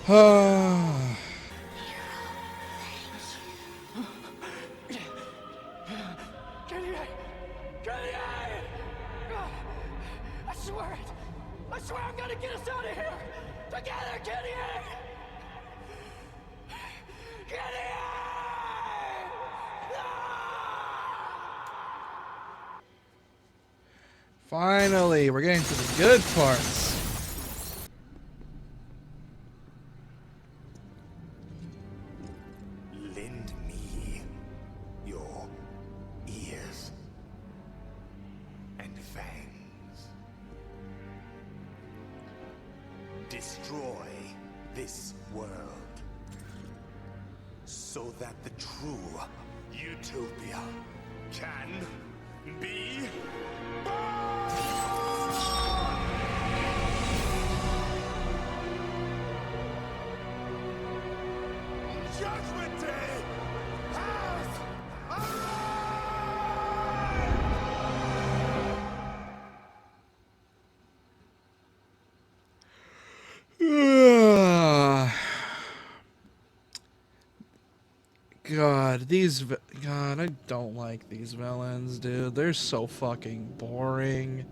I swear it! I swear I'm gonna get us out of here! Together, Kenny! Kenny! Finally, we're getting to the good parts. Lend me your ears and fangs. Destroy this world so that the true utopia can be Judgment Day has God, I don't like these villains, dude. They're so fucking boring.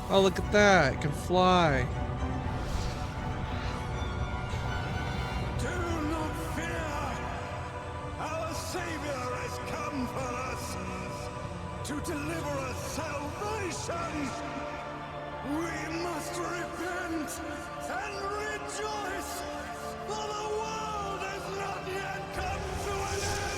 Oh, look at that. It can fly. Do not fear! Our Savior has come for us to deliver us salvation! We must repent and rejoice, for the world has not yet come to an end!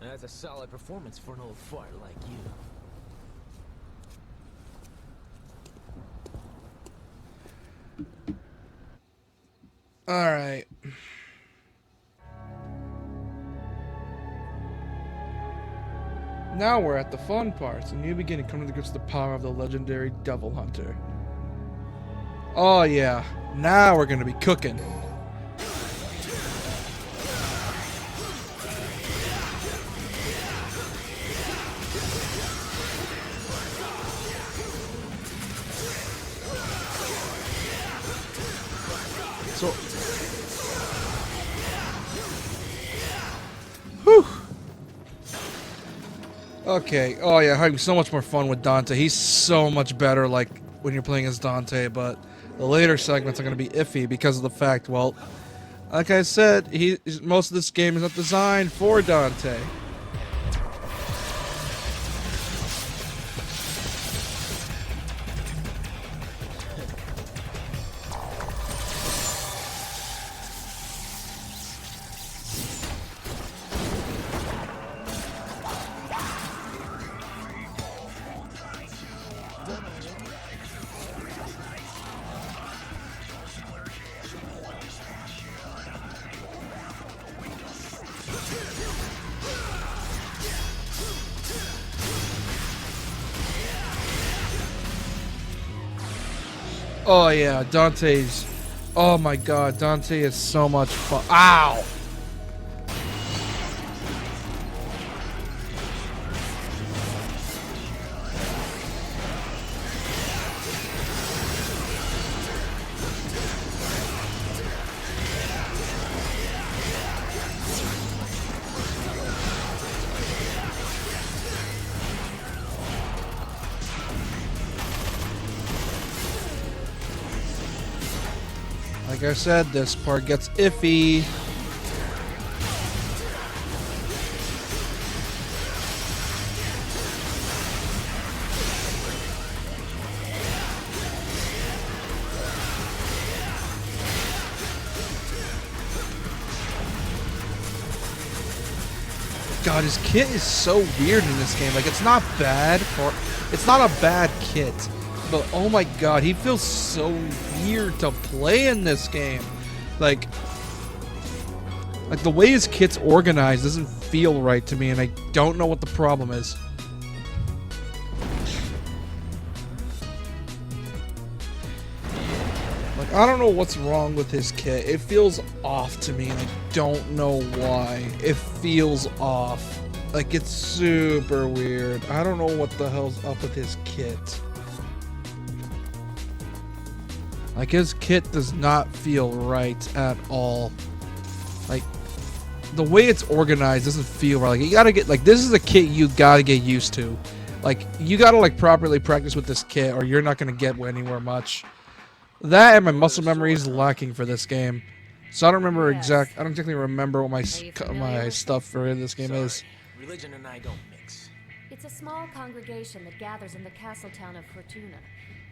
That's a solid performance for an old fart like you. Alright. Now we're at the fun parts, and you begin to come to grips with the power of the legendary Devil Hunter. Oh yeah, now we're gonna be cooking. So, whew. Okay. Oh yeah, having so much more fun with Dante. He's so much better, like when you're playing as Dante. But the later segments are going to be iffy because of the fact, well, like I said, most of this game is not designed for Dante. Oh yeah, Dante's. Oh my god, Dante is so much fun. Ow! Like I said, this part gets iffy. God, his kit is so weird in this game. Like, it's not bad, or it's not a bad kit, but oh my god, he feels so weird to play in this game. Like the way his kit's organized doesn't feel right to me, and I don't know what the problem is. Like, I don't know what's wrong with his kit. It feels off to me, and I don't know why. It feels off. Like, it's super weird. I don't know what the hell's up with his kit. Like, his kit does not feel right at all. Like, the way it's organized doesn't feel right. Like, you gotta get, like, this is a kit you gotta get used to. Like, you gotta, like, properly practice with this kit, or you're not gonna get anywhere much. That and my muscle memory is lacking for this game. So I don't remember I don't exactly remember what my stuff for this game is. Religion and I don't mix. It's a small congregation that gathers in the castle town of Fortuna.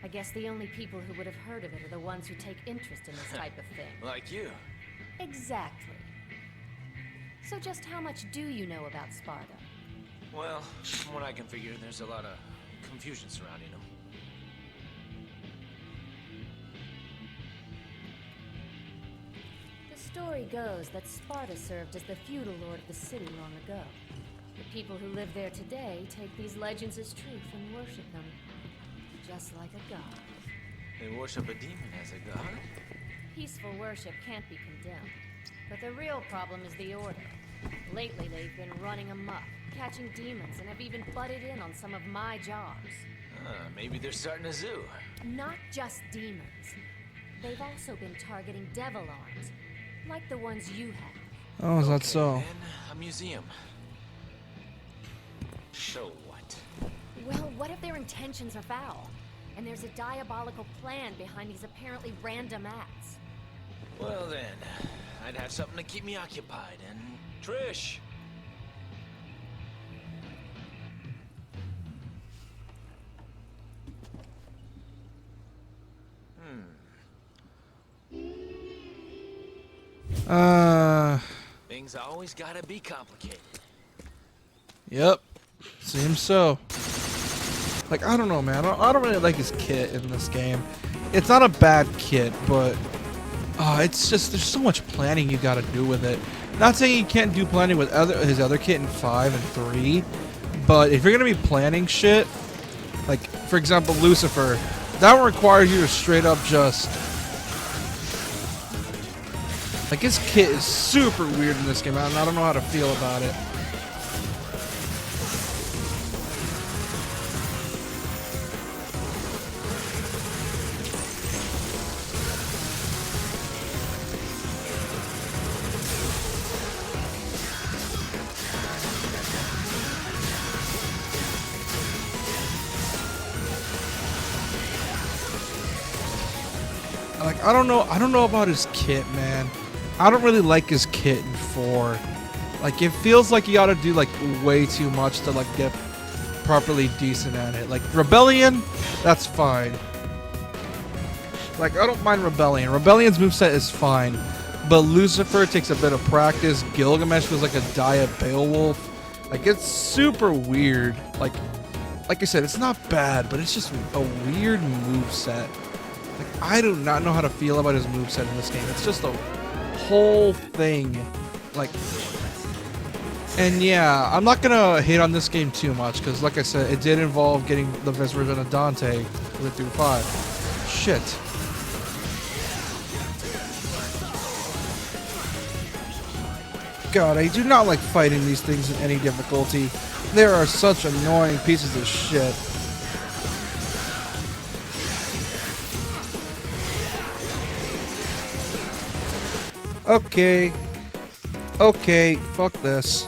I guess the only people who would have heard of it are the ones who take interest in this type of thing. Like you. Exactly. So just how much do you know about Sparta? Well, from what I can figure, there's a lot of confusion surrounding them. The story goes that Sparta served as the feudal lord of the city long ago. The people who live there today take these legends as truth and worship them. Just like a god. They worship a demon as a god? Peaceful worship can't be condemned. But the real problem is the Order. Lately, they've been running amok, catching demons, and have even butted in on some of my jobs. Maybe they're starting a zoo. Not just demons. They've also been targeting devil arms, like the ones you have. Oh, is that so? And a museum. So what? Well, what if their intentions are foul? And there's a diabolical plan behind these apparently random acts? Well then, I'd have something to keep me occupied, and... Trish! Things always gotta be complicated. Yep. Seems so. Like, I don't know, man. I don't really like his kit in this game. It's not a bad kit, but it's just there's so much planning you gotta do with it. Not saying you can't do planning with his other kit in 5 and 3, but if you're gonna be planning shit, like for example Lucifer, that one requires you to straight up just like his kit is super weird in this game, and I don't know how to feel about it. Like, I don't know about his kit, man. I don't really like his kit in 4. Like, it feels like you gotta do, like, way too much to, like, get properly decent at it. Like, Rebellion, that's fine. Like, I don't mind Rebellion. Rebellion's moveset is fine. But Lucifer takes a bit of practice. Gilgamesh was like a Dia Beowulf. Like, it's super weird. Like I said, it's not bad, but it's just a weird moveset. Like, I do not know how to feel about his moveset in this game. It's just a whole thing. Like, and yeah, I'm not gonna hate on this game too much, because like I said, it did involve getting the best version of Dante through 5. Shit. god, I do not like fighting these things in any difficulty. There are such annoying pieces of shit. Okay. Okay, fuck this.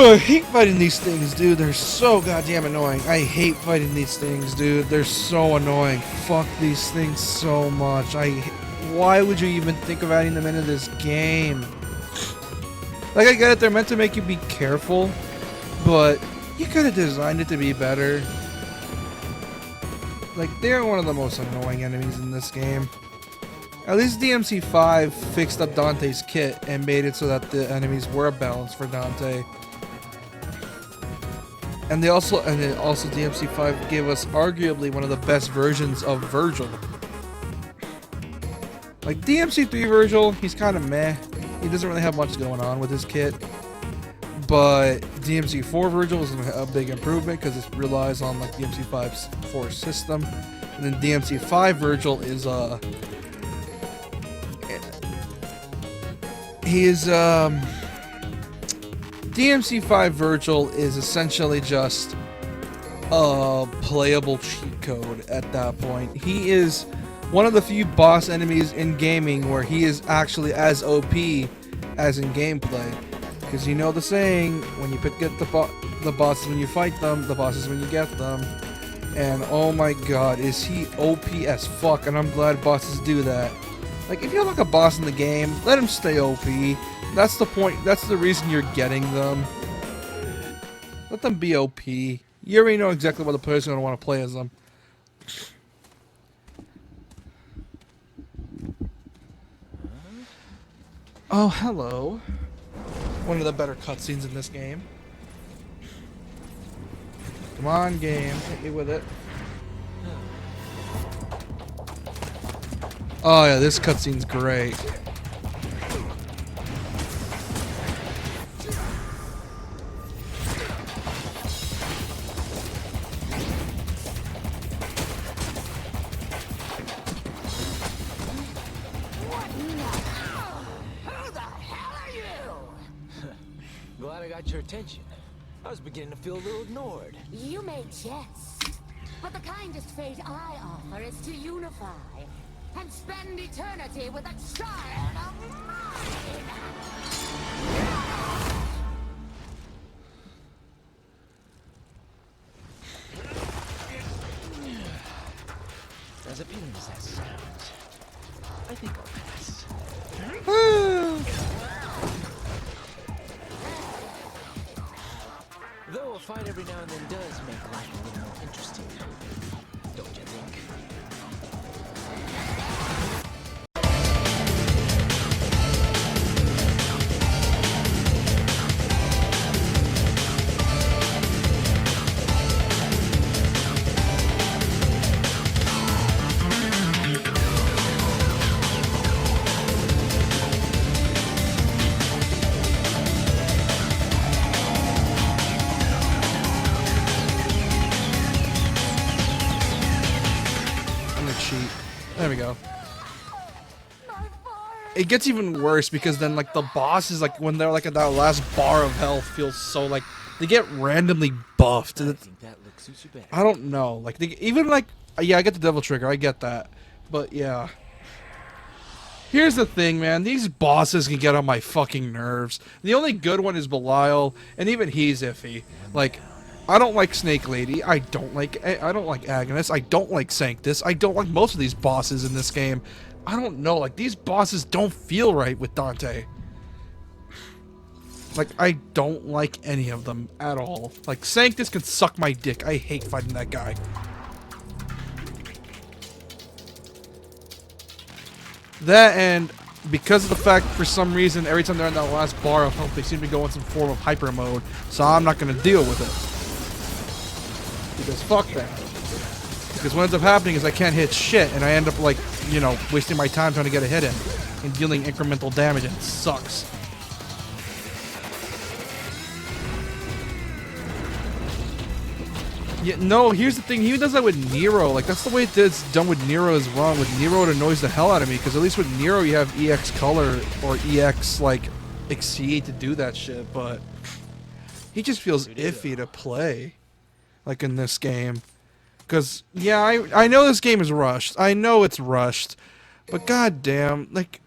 I hate fighting these things, dude. They're so goddamn annoying. I hate fighting these things, dude. They're so annoying. Fuck these things so much. Why would you even think of adding them into this game? Like, I get it, they're meant to make you be careful, but you could have designed it to be better. Like, they're one of the most annoying enemies in this game. At least DMC5 fixed up Dante's kit and made it so that the enemies were balanced for Dante. And also DMC5 gave us arguably one of the best versions of Virgil. Like DMC3 Virgil, he's kind of meh. He doesn't really have much going on with his kit. But DMC4 Virgil is a big improvement because it relies on like DMC5's force system. And then DMC5 Virgil is DMC5 Virgil is essentially just a playable cheat code at that point. He is one of the few boss enemies in gaming where he is actually as OP as in gameplay. Because you know the saying, when you get the bosses when you fight them, the bosses when you get them. And oh my god, is he OP as fuck, and I'm glad bosses do that. Like, if you like a boss in the game, let him stay OP. That's the point. That's the reason you're getting them. Let them be OP. You already know exactly what the player's going to want to play as them. Oh, hello. One of the better cutscenes in this game. Come on, game. Hit me with it. Oh yeah, this cutscene's great. Glad I got your attention. I was beginning to feel a little ignored. You may jest, but the kindest fate I offer is to unify and spend eternity with a child of mine! As appealing as that sounds, I think I'll pass. Though a fight every now and then does make life a little more interesting, don't you think? There we go. It gets even worse because then like the bosses, like when they're like at that last bar of health, feels so like they get randomly buffed. I think that look suits you better. I don't know. Like they even like yeah, I get the devil trigger. I get that, but yeah. Here's the thing, man. These bosses can get on my fucking nerves. The only good one is Belial, and even he's iffy. Like, I don't like Snake Lady. I don't like Agnes. I don't like Sanctus. I don't like most of these bosses in this game. I don't know. Like, these bosses don't feel right with Dante. Like, I don't like any of them at all. Like, Sanctus can suck my dick. I hate fighting that guy. That, and because of the fact, for some reason, every time they're in that last bar of health, they seem to go in some form of hyper mode. So I'm not going to deal with it. Because fuck that. Because what ends up happening is I can't hit shit, and I end up, like, you know, wasting my time trying to get a hit in. And dealing incremental damage, and it sucks. Yeah, no, here's the thing. He does that with Nero. Like, that's the way it's done with Nero is wrong. With Nero, it annoys the hell out of me. Because at least with Nero, you have EX Color or EX, like, Exceed to do that shit. But he just feels iffy to play. Like, in this game. Because, yeah, I know this game is rushed. I know it's rushed. But goddamn, like...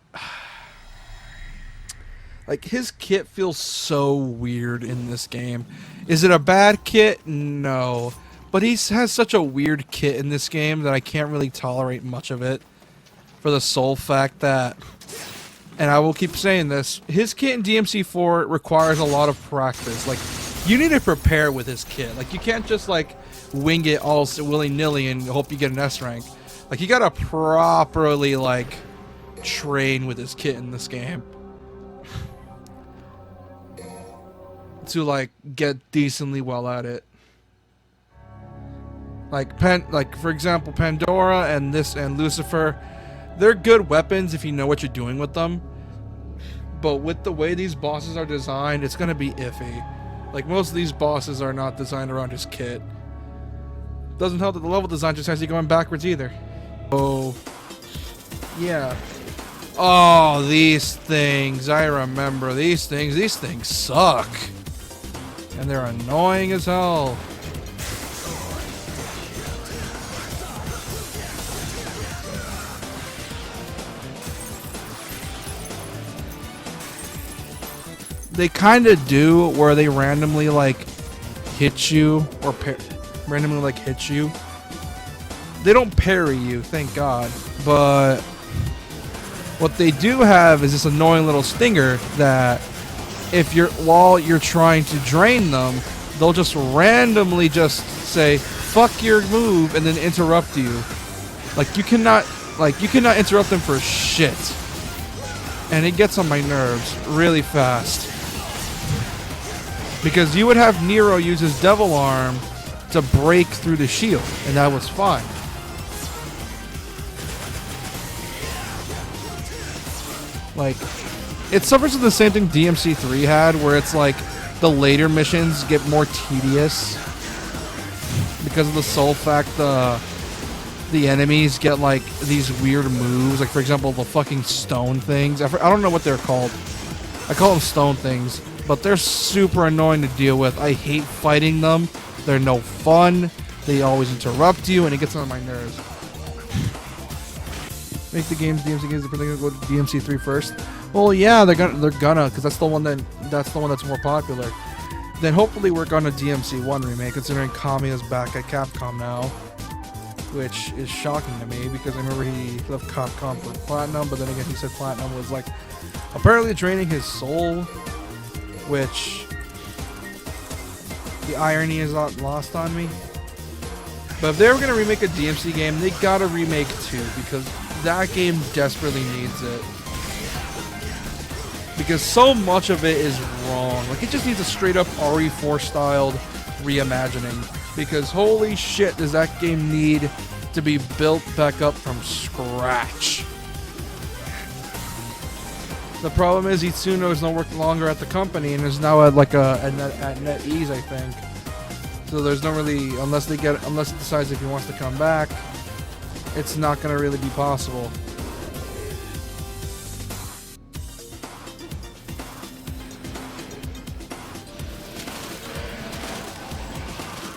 Like, his kit feels so weird in this game. Is it a bad kit? No. But he has such a weird kit in this game that I can't really tolerate much of it. For the sole fact that, and I will keep saying this, his kit in DMC4 requires a lot of practice. Like, you need to prepare with his kit. Like, you can't just, like, wing it all willy-nilly and hope you get an S rank. Like, you gotta properly, like, train with his kit in this game. To, like, get decently well at it. Like for example, Pandora and Lucifer, they're good weapons if you know what you're doing with them. But with the way these bosses are designed, it's gonna be iffy. Like, most of these bosses are not designed around his kit. Doesn't help that the level design just has you going backwards either. Oh, yeah. Oh, these things. I remember these things. These things suck. And they're annoying as hell. They kind of do, where they randomly, like, hit you, or randomly, like, hit you. They don't parry you, thank God. But what they do have is this annoying little stinger that while you're trying to drain them, they'll just randomly just say, fuck your move, and then interrupt you. Like, you cannot interrupt them for shit. And it gets on my nerves really fast. Because you would have Nero use his Devil Arm to break through the shield, and that was fine. Like, it suffers from the same thing DMC3 had, where it's like the later missions get more tedious because of the sole fact the enemies get like these weird moves. Like, for example, the fucking stone things. I don't know what they're called. I call them stone things, but they're super annoying to deal with. I hate fighting them. They're no fun. They always interrupt you, and it gets on my nerves. Make the games DMC games. They're gonna go to DMC3 first. Well, yeah, they're gonna, because that's the one that's more popular. Then hopefully work on a DMC1 remake, considering Kamiya's back at Capcom now, which is shocking to me because I remember he left Capcom for Platinum, but then again he said Platinum was like apparently draining his soul, which the irony is not lost on me. But if they were gonna remake a DMC game, they gotta remake 2 because that game desperately needs it. Because so much of it is wrong. Like, it just needs a straight up RE4 styled reimagining. Because holy shit, does that game need to be built back up from scratch. The problem is Itsuno is no longer at the company and is now at like at NetEase, I think. So there's no really, unless it decides if he wants to come back, it's not gonna really be possible.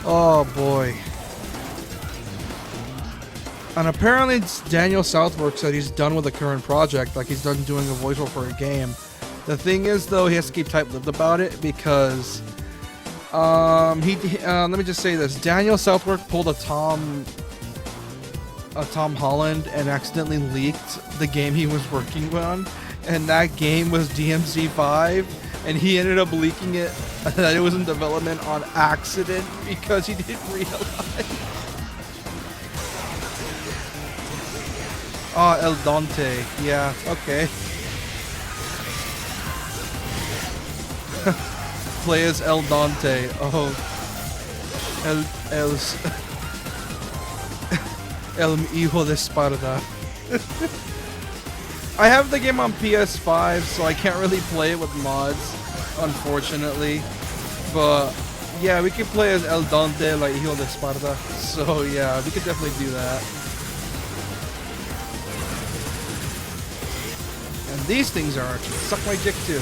Oh boy. And apparently Daniel Southwork said he's done with the current project, like he's done doing a voiceover for a game. The thing is though, he has to keep tight-lipped about it because let me just say this. Daniel Southwork pulled a Tom Holland and accidentally leaked the game he was working on, and that game was DMC5, and he ended up leaking it that it was in development on accident because he didn't realize. Oh, El Dante. Yeah, okay. Play as El Dante. Oh. El Hijo de Esparta. I have the game on PS5, so I can't really play it with mods, unfortunately. But Yeah, we can play as El Dante, like Hijo de Esparta. So yeah, we could definitely do that. And these things are archers. Suck my dick too.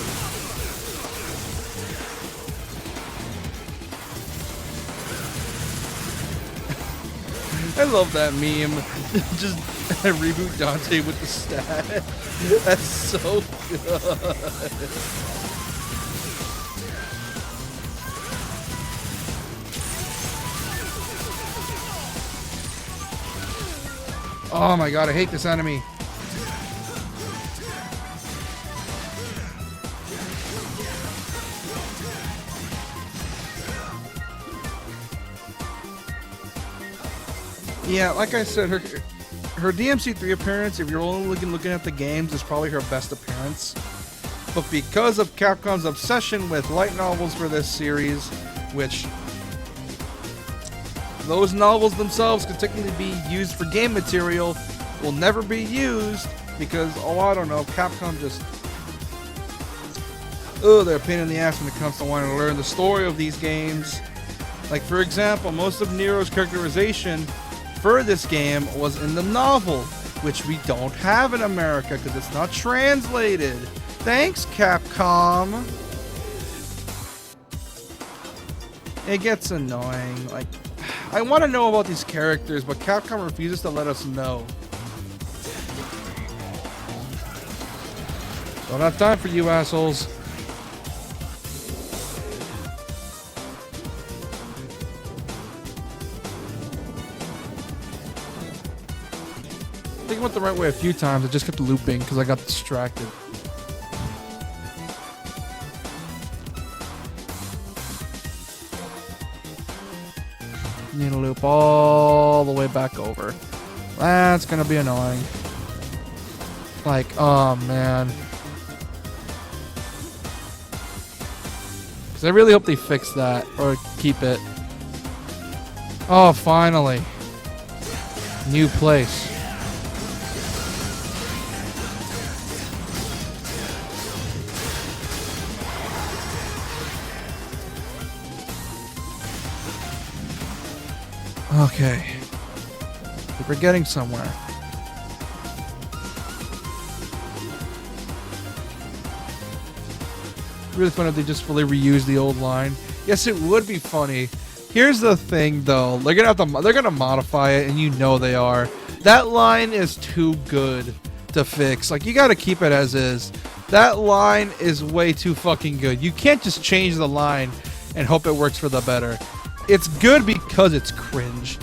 I love that meme. Just reboot Dante with the stat. That's so good. Oh my god, I hate this enemy. Yeah, like I said, her DMC3 appearance, if you're only looking at the games, is probably her best appearance. But because of Capcom's obsession with light novels for this series, which those novels themselves could technically be used for game material, will never be used because, oh, I don't know, Capcom just... Oh, they're a pain in the ass when it comes to wanting to learn the story of these games. Like, for example, most of Nero's characterization for this game was in the novel, which we don't have in America because it's not translated. Thanks, Capcom. It gets annoying. Like, I want to know about these characters, but Capcom refuses to let us know. Don't have time for you assholes. I think I went the right way a few times. I just kept looping because I got distracted. Need to loop all the way back over. That's gonna be annoying. Like, oh man. Because I really hope they fix that or keep it. Oh, finally. New place. Okay. We're getting somewhere. Really funny if they just fully reuse the old line. Yes, it would be funny. Here's the thing, though. They're gonna modify it, and you know they are. That line is too good to fix. Like, you gotta keep it as is. That line is way too fucking good. You can't just change the line and hope it works for the better. It's good because it's cringe.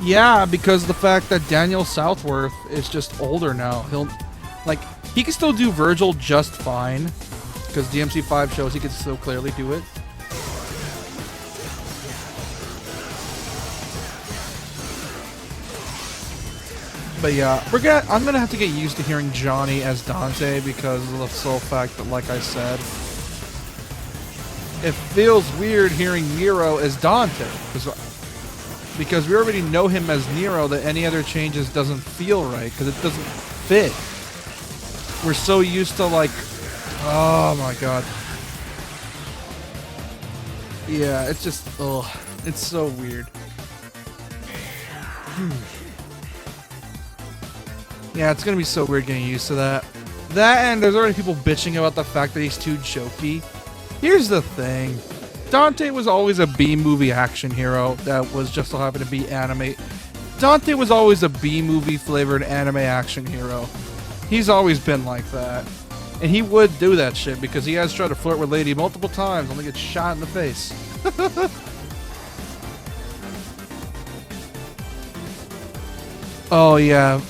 Yeah, because the fact that Daniel Southworth is just older now. He can still do Virgil just fine. Because DMC5 shows he can still clearly do it. But yeah, I'm gonna have to get used to hearing Johnny as Dante because of the sole fact that, like I said, it feels weird hearing Nero as Dante because we already know him as Nero. That any other changes doesn't feel right because it doesn't fit. We're so used to, like, oh my god, yeah, it's just, ugh, it's so weird. Yeah, it's gonna be so weird getting used to that. And there's already people bitching about the fact that he's too jokey. Here's the thing. Dante was always a B-movie action hero that was just so happened to be anime. Dante was always a B-movie flavored anime action hero. He's always been like that. And he would do that shit because he has tried to flirt with Lady multiple times, only gets shot in the face. Oh yeah.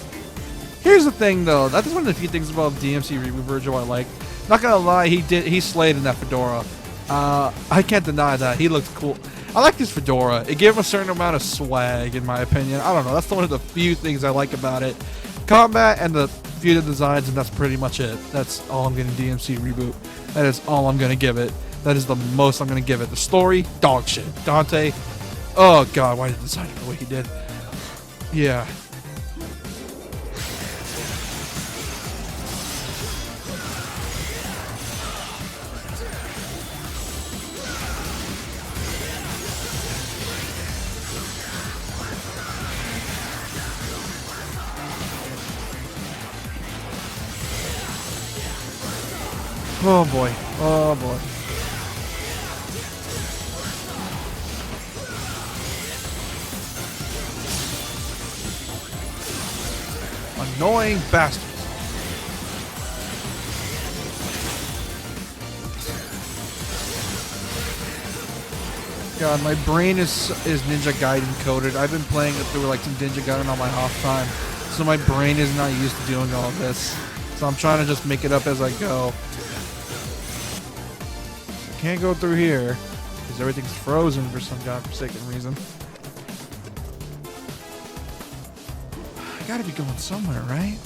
Here's the thing, though. That's one of the few things about DMC Reboot Virgil I like. Not gonna lie, he slayed in that fedora. I can't deny that. He looked cool. I like his fedora. It gave him a certain amount of swag, in my opinion. I don't know. That's one of the few things I like about it. Combat and the few of the designs, and that's pretty much it. That's all I'm getting DMC Reboot. That is all I'm gonna give it. That is the most I'm gonna give it. The story, dog shit. Dante, oh god, why did he design it the way he did? Yeah. Oh boy. Oh boy. Annoying bastards. God, my brain is Ninja Gaiden coded. I've been playing it through like some Ninja Gaiden on my off time, so my brain is not used to doing all of this. So I'm trying to just make it up as I go. I can't go through here because everything's frozen for some godforsaken reason. I gotta be going somewhere, right?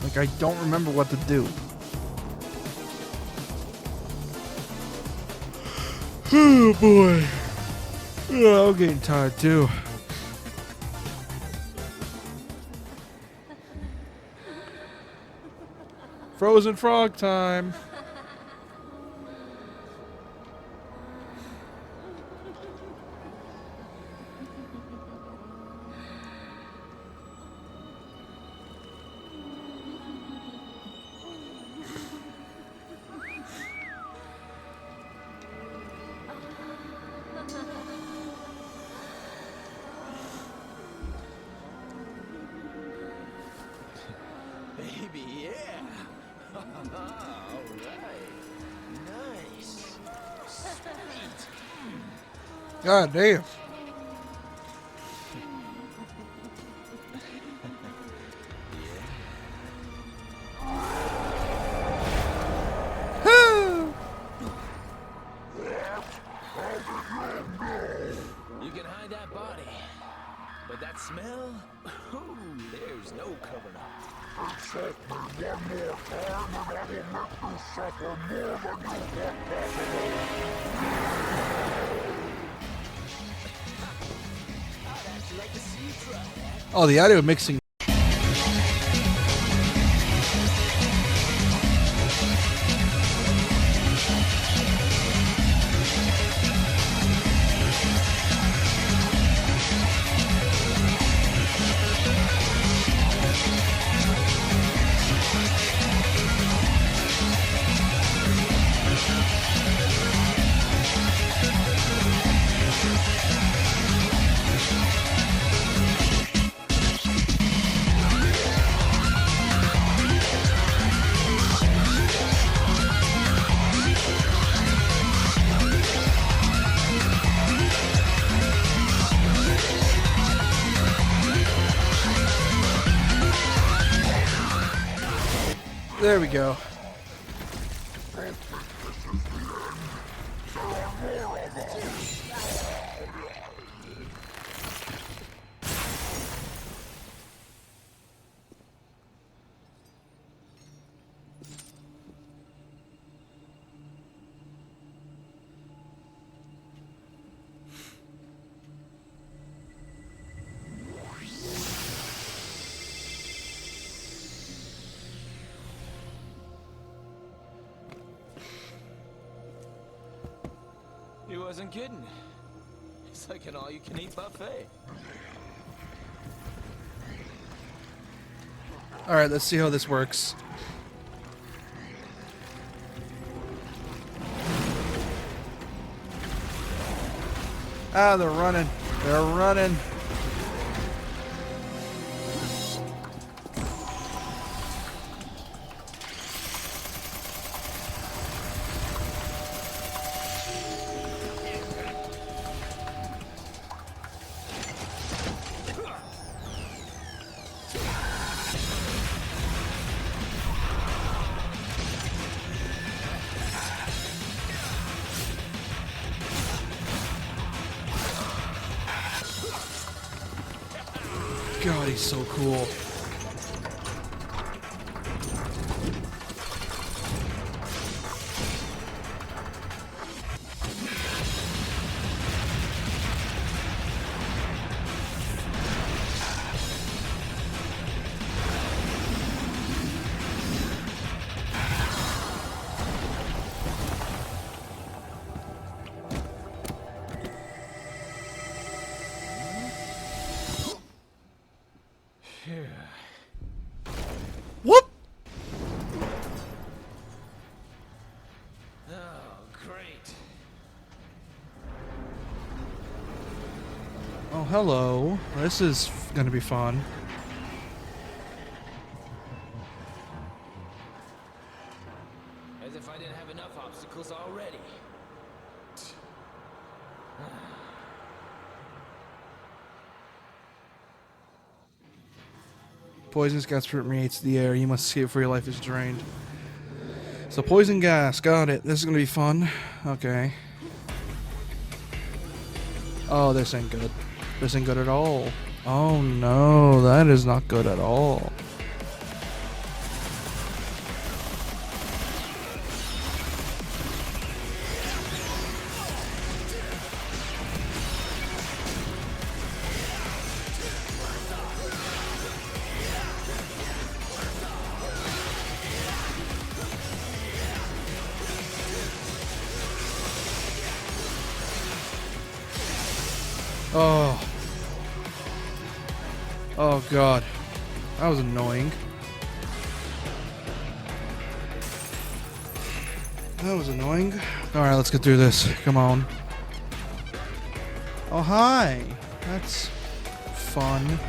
Like, I don't remember what to do. Oh boy. Oh, I'm getting tired too. Frozen frog time. Baby, yeah. All right. Nice. Sweet. God damn. You can hide that body, but that smell? Ooh, there's no covering up. Oh, the audio mixing. There we go. He wasn't kidding. It's like an all-you-can-eat buffet. All right, let's see how this works. Ah, they're running. They're running. God, he's so cool. Whoop! hello. This is gonna be fun. As if I didn't have enough obstacles already. Poisonous gas permeates the air. You must escape before your life is drained. So poison gas. Got it. This is gonna be fun. Okay. Oh, this ain't good. This ain't good at all. Oh no, that is not good at all. Oh. Oh god. That was annoying. That was annoying. Alright, let's get through this. Come on. Oh, hi. That's fun.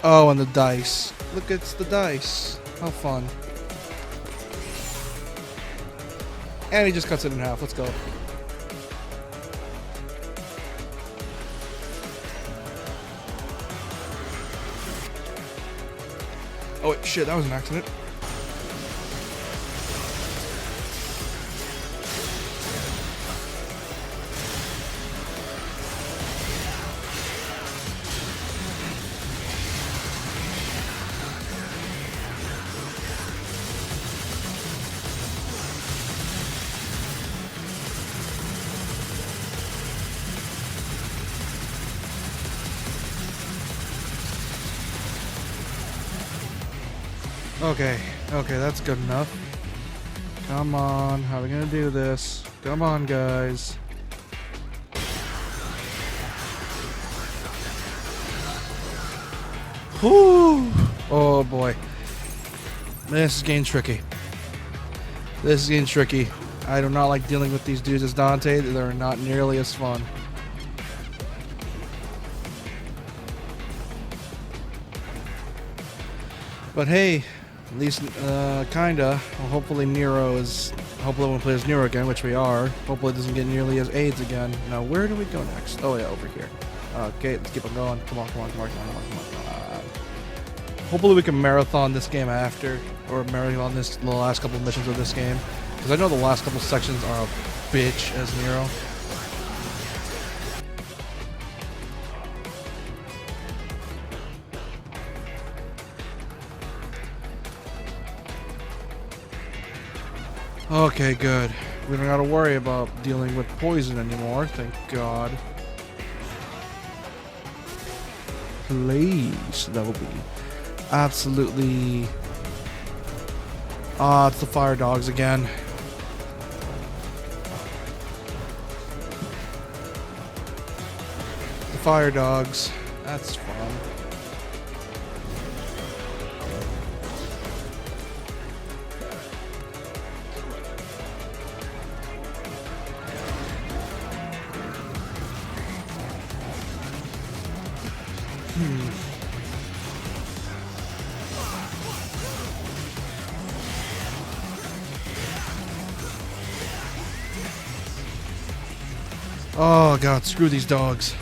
Oh, and the dice. Look, it's the dice. How fun. And he just cuts it in half. Let's go. Oh wait, shit, that was an accident. Okay, that's good enough. Come on, how are we gonna do this? Come on, guys. Whew! Oh boy. This is getting tricky. This is getting tricky. I do not like dealing with these dudes as Dante. They're not nearly as fun. But hey, at least, kinda. Well, hopefully Nero is... Hopefully when we play as Nero again, which we are. Hopefully it doesn't get nearly as AIDS again. Now, where do we go next? Oh yeah, over here. Okay, let's keep on going. Come on. Hopefully we can marathon this game after. Or marathon the last couple missions of this game. Because I know the last couple sections are a bitch as Nero. Okay, good. We don't gotta worry about dealing with poison anymore, thank God. Please, that would be absolutely... it's the fire dogs again. The fire dogs. That's fun. Oh god, screw these dogs.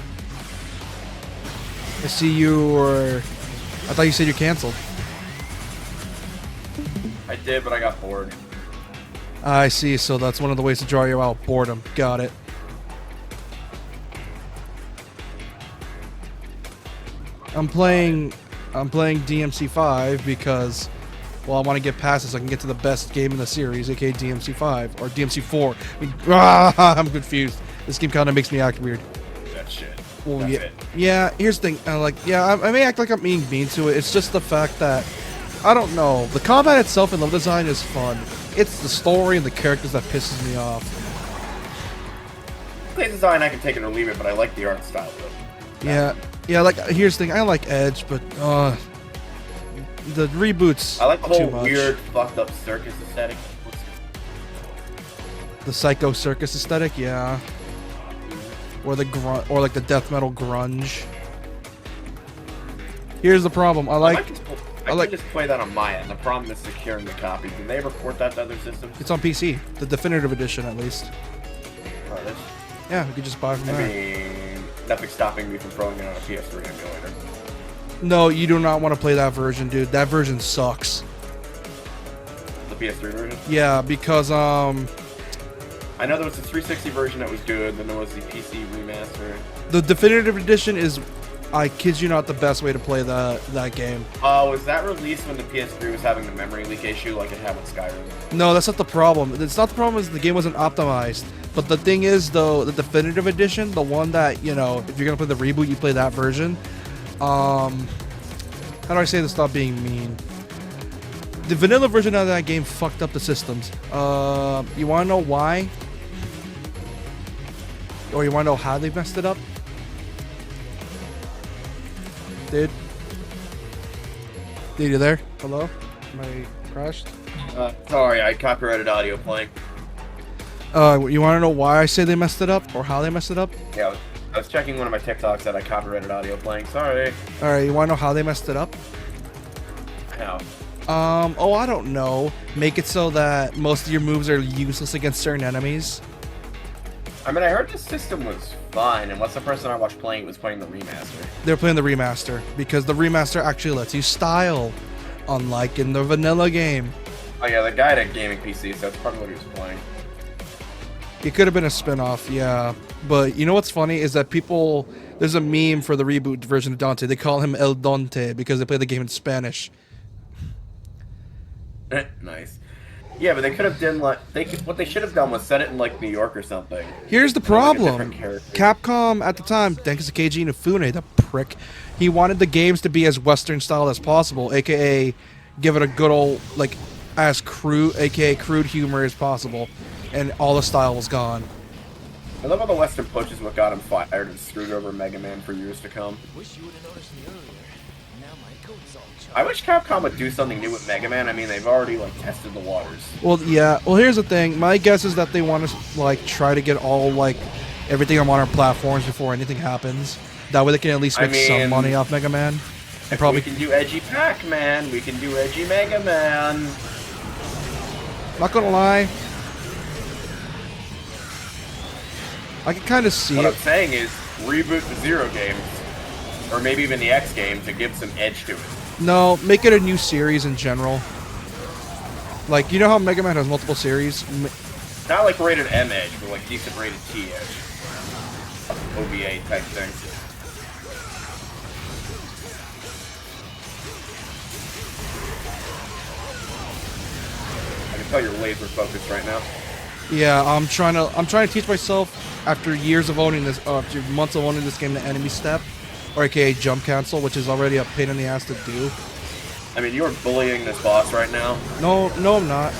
I see you were... I thought you said you canceled. I did, but I got bored. I see, so that's one of the ways to draw you out. Boredom. Got it. I'm playing DMC5 because, well, I want to get past this so I can get to the best game in the series, aka DMC5 or DMC4. I mean, I'm confused. This game kind of makes me act weird. That shit. Well, That's yeah, it. yeah. Here's the thing. I may act like I'm being mean to it. It's just the fact that I don't know. The combat itself and level design is fun. It's the story and the characters that pisses me off. Play design, I can take it or leave it, but I like the art style though. Yeah. Like here's the thing. I like Edge, but the reboots. I like the too whole much. weird, fucked up circus aesthetic. The Psycho Circus aesthetic. Yeah. or the or like the death metal grunge. Here's the problem. I can just play that on my end. The problem is securing the copy. Did they ever port that to other systems? It's on PC, the definitive edition at least. Oh, that's... Yeah, you could just buy from I there. mean, nothing's stopping me from throwing it on a PS3 emulator. No, you do not want to play that version, dude. That version sucks. The PS3 version? Yeah, because I know there was the 360 version that was good, then there was the PC remaster. the definitive edition is, I kid you not, the best way to play that game. Oh, was that released when the PS3 was having the memory leak issue like it had with Skyrim? No, that's not the problem. It's not the problem is the game wasn't optimized. But the thing is, though, the definitive edition, the one that, you know, if you're going to play the reboot, you play that version. How do I say this without being mean? The vanilla version of that game fucked up the systems. You want to know why? Or you want to know how they messed it up? Dude? Dude, you there? Hello? Am I crashed? Sorry, I copyrighted audio playing. You want to know why I say they messed it up? Or how they messed it up? Yeah, I was checking one of my TikToks that I copyrighted audio playing. Sorry. Alright, you want to know how they messed it up? How? Oh, I don't know. Make it so that most of your moves are useless against certain enemies. I mean, I heard the system was fine, and what's the person I watched playing was playing the remaster. They're playing the remaster, because the remaster actually lets you style, unlike in the vanilla game. Oh yeah, the guy had a gaming PC, so that's probably what he was playing. It could have been a spin-off, yeah. But you know what's funny is that people... There's a meme for the reboot version of Dante. They call him El Dante because they play the game in Spanish. Nice. Yeah, but they could have done like what they should have done was set it in like New York or something. Here's the And, like, a problem. different character. Capcom at the time, thanks to Keiji Inafune, the prick, he wanted the games to be as Western style as possible, aka give it a good old, like, as crude, aka crude humor as possible, and all the style was gone. I love how the Western push is what got him fired and screwed over Mega Man for years to come. Wish you would have noticed me earlier. Now my coat's all chopped. I wish Capcom would do something new with Mega Man. I mean, they've already like tested the waters. Well, yeah. Well, here's the thing. My guess is that they want to like try to get all like everything on modern platforms before anything happens. That way, they can at least make some money off Mega Man. If we can do edgy Pac-Man, we can do edgy Mega Man. Not gonna lie, I can kind of see What it. I'm saying is, reboot the Zero games, or maybe even the X games, to give some edge to it. No, make it a new series in general. Like, you know how Mega Man has multiple series? Not like rated M edge, but like decent rated T edge. OVA type thing. I can tell you're laser focused right now. Yeah, I'm trying to teach myself after years of owning this, after months of owning this game, the enemy step, or aka jump cancel, which is already a pain in the ass to do. I mean, you are bullying this boss right now. No, I'm not.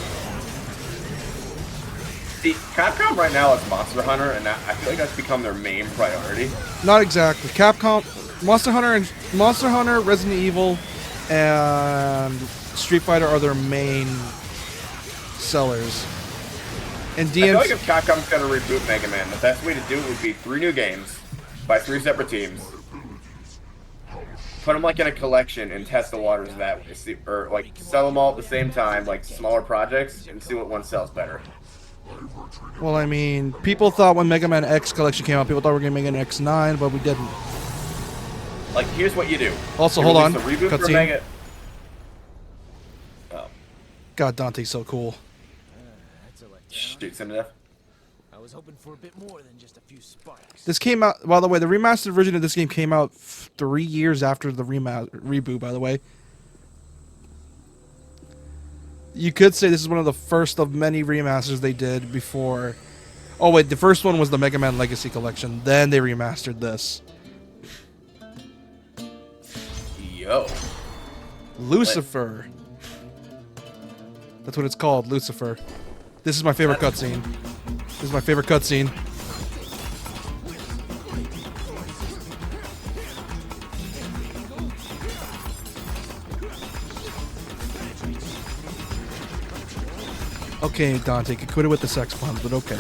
See, Capcom right now is Monster Hunter, and I feel like that's become their main priority. Not exactly. Capcom, Monster Hunter, Resident Evil, and Street Fighter are their main sellers. And I feel like DMC, if Capcom's gonna reboot Mega Man, the best way to do it would be 3 new games by 3 separate teams. Put them like in a collection and test the waters that way. See, or like sell them all at the same time, like smaller projects, and see what one sells better. well, I mean, people thought when Mega Man X collection came out, people thought we were gonna make an X9, but we didn't. Like, here's what you do. Also, You hold on. release a reboot for Cutscene. Mega. Oh, God, Dante's so cool. That's a letdown. shoots into death. I was hoping for a bit more than just a few sparks. This came out, by the way, the remastered version of this game came out 3 years after the reboot, by the way. You could say this is one of the first of many remasters they did before. Oh, wait, the first one was the Mega Man Legacy Collection. Then they remastered this. Yo. Lucifer. That's what it's called, Lucifer. This is my favorite cutscene. This is my favorite cutscene. Okay, Dante, could quit it with the sex puns, but okay.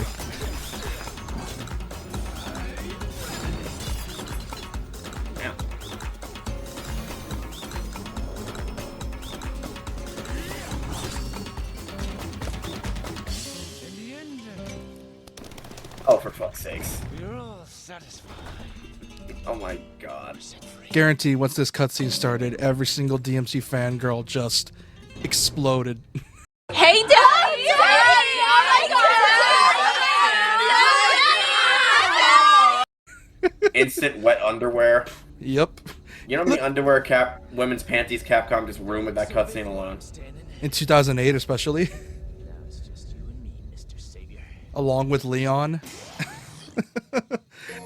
Oh, for fuck's sakes. You're all satisfied. Oh my god. Guarantee once this cutscene started, every single DMC fangirl just exploded. Hey, Dad! Instant wet underwear. Yep. You know how many underwear women's panties Capcom just ruined with that cutscene alone? In 2008 especially. Now it's just you and me, Mr. Savior. Along with Leon.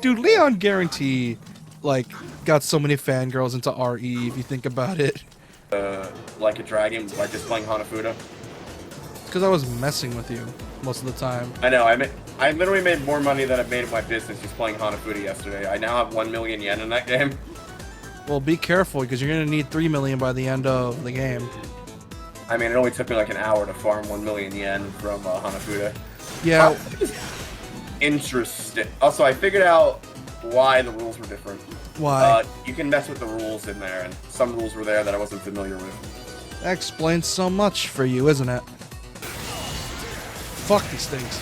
Dude, Leon guarantee, like, got so many fangirls into RE if you think about it. Like a dragon by just playing Hanafuda. Because I was messing with you most of the time. I know, I literally made more money than I made in my business just playing Hanafuda yesterday. I now have 1 million yen in that game. Well, be careful because you're going to need 3 million by the end of the game. I mean, it only took me like an hour to farm 1 million yen from Hanafuda. Yeah. Interesting. Also, I figured out why the rules were different. Why? You can mess with the rules in there, and some rules were there that I wasn't familiar with. That explains so much for you, isn't it? Fuck these things.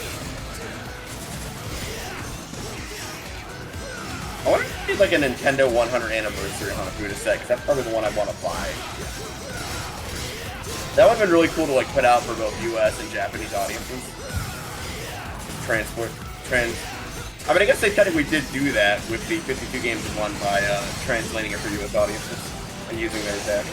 I wonder if it's like a Nintendo 100 anniversary Hanafuda set, because that's probably the one I want to buy. That would have been really cool to like put out for both US and Japanese audiences. I mean, I guess they technically did do that with the 52 games in one by translating it for US audiences and using their deck.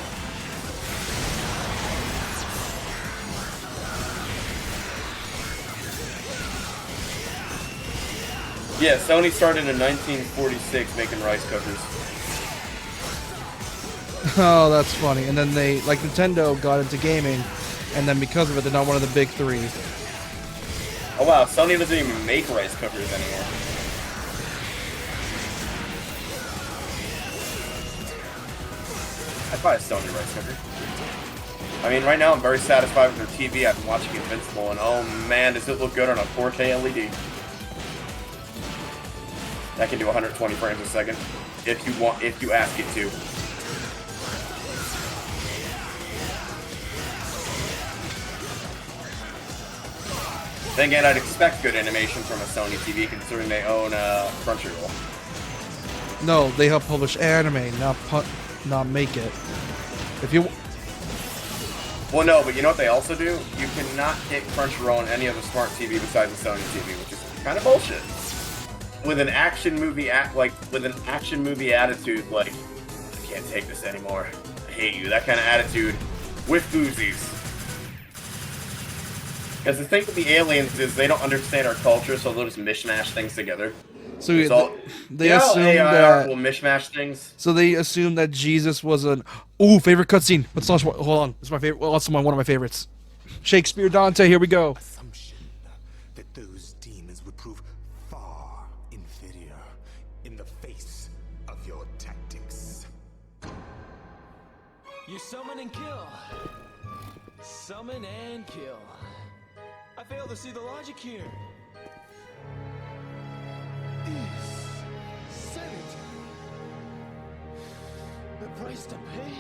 Yeah, Sony started in 1946 making rice cookers. Oh, that's funny. And then they, like, Nintendo got into gaming, and then because of it, they're not one of the big three. Oh wow, Sony doesn't even make rice cookers anymore. I'd buy a Sony rice cooker. I mean, right now I'm very satisfied with their TV. I've been watching Invincible, and oh man, does it look good on a 4K LED. That can do 120 frames a second, if you ask it to. Then again, I'd expect good animation from a Sony TV, considering they own Crunchyroll. No, they help publish anime, not make it. If you... Well, no, but you know what they also do? You cannot hit Crunchyroll on any other smart TV besides the Sony TV, which is kind of bullshit. With an action movie attitude, like, I can't take this anymore. I hate you. That kind of attitude with Uzis. Because the thing with the aliens is they don't understand our culture, so they'll just mishmash things together. So they you know assume AI that... will mishmash things. So they assume that Jesus was an... Ooh, favorite cutscene. Let's launch one. Hold on. It's my favorite. Well, that's one of my favorites. Shakespeare, Dante, here we go. Assumption that those demons would prove far inferior in the face of your tactics. You summon and kill. Summon and kill. I fail to see the logic here. Is sanity the price to pay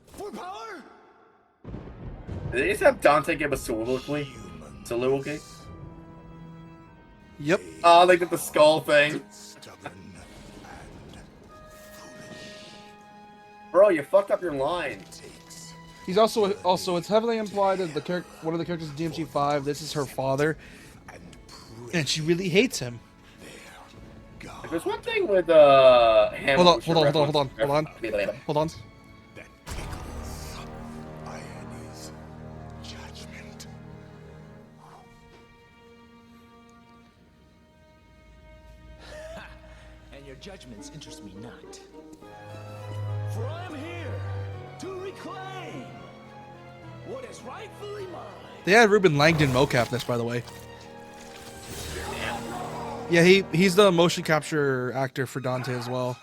for power? Did they just have Dante give a soliloquy? Soliloquy? Yep. Oh, they did the skull thing. Stubborn and foolish. Bro, you fucked up your line. He's also it's heavily implied that one of the characters in DMC5, this is her father, and she really hates him. If there's one thing with Hamill, Hold on. That tickles Irony's judgment. And your judgments interest me not. For I am here to reclaim what is rightfully mine. They had Ruben Langdon mocap this, by the way. Yeah, he's the motion capture actor for Dante as well.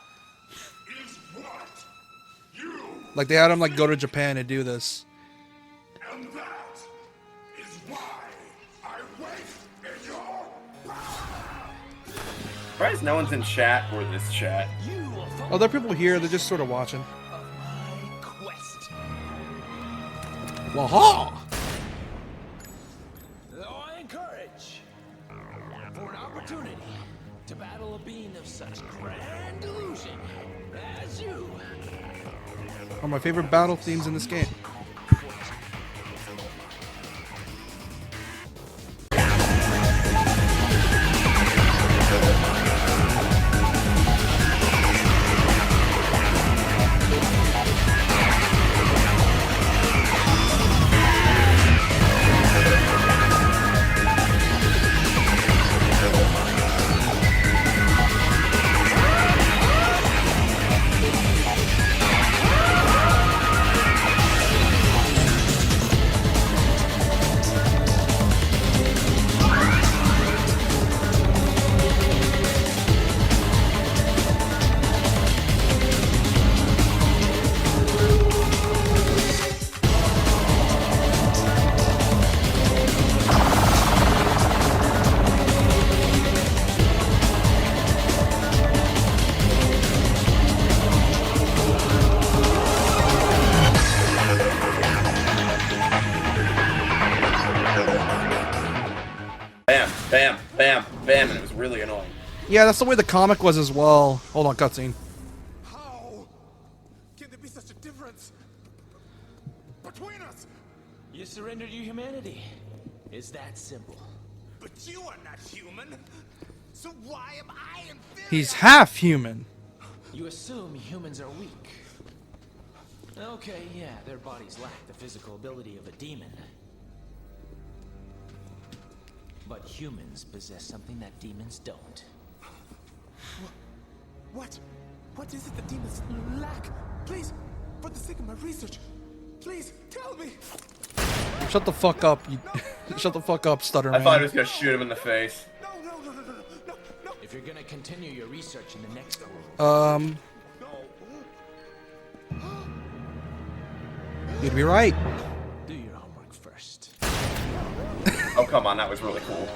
Like they had him like go to Japan and do this. And that is why I wait in your Surprised no one's in chat or this chat. You will follow Oh, there are people here. They're just sort of watching. my quest. Waha! Though I encourage for an opportunity opportunity to battle a being of such grand delusion as you. One of my favorite battle themes in this game. Bam, bam, bam, and it was really annoying. Yeah, that's the way the comic was as well. Hold on, cutscene. How can there be such a difference between us? You surrendered your humanity. It's that simple. But you are not human. So why am I inferior? He's half human. You assume humans are weak. Okay, yeah, their bodies lack the physical ability of a demon. But humans possess something that demons don't. What? What is it the demons lack? Please, for the sake of my research, please tell me. Shut the fuck up, you. Shut the fuck up, stutter I man. thought I was gonna shoot him in the face. No. If you're gonna continue your research in the next world, You'd be right. do your homework first. Oh, come on, that was really cool.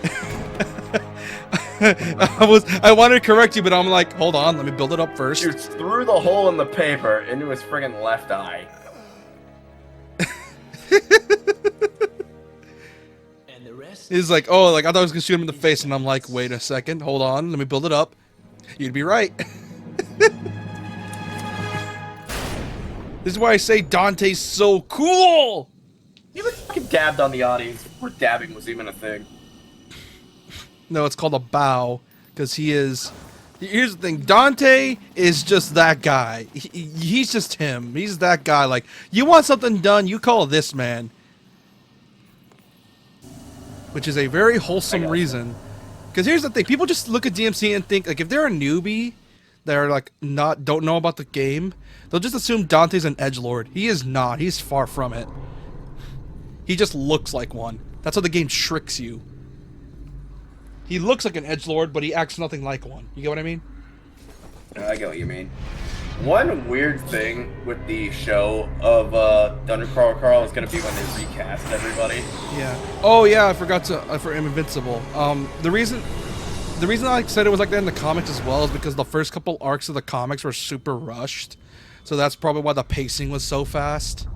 I wanted to correct you, but I'm like, hold on, let me build it up first. Shoots through the hole in the paper into his friggin' left eye. And the rest? He's like, oh, like I thought I was gonna shoot him in the face, and I'm like, wait a second, hold on, let me build it up. You'd be right. This is why I say Dante's so cool. He was fucking dabbed on the audience before dabbing was even a thing. No, it's called a bow, because he is. Here's the thing, Dante is just that guy. He's just him. He's that guy. Like, you want something done, you call this man. Which is a very wholesome reason. Because here's the thing, people just look at DMC and think, like, if they're a newbie, they're like, don't know about the game, they'll just assume Dante's an edgelord. He is not. He's far from it. He just looks like one. That's how the game tricks you. He looks like an edgelord, but he acts nothing like one. You get what I mean? I get what you mean. One weird thing with the show of Thunder Carl is gonna be when they recast everybody. Yeah. Oh yeah, I forgot to for Invincible. The reason I said it was like that in the comics as well is because the first couple arcs of the comics were super rushed, so that's probably why the pacing was so fast.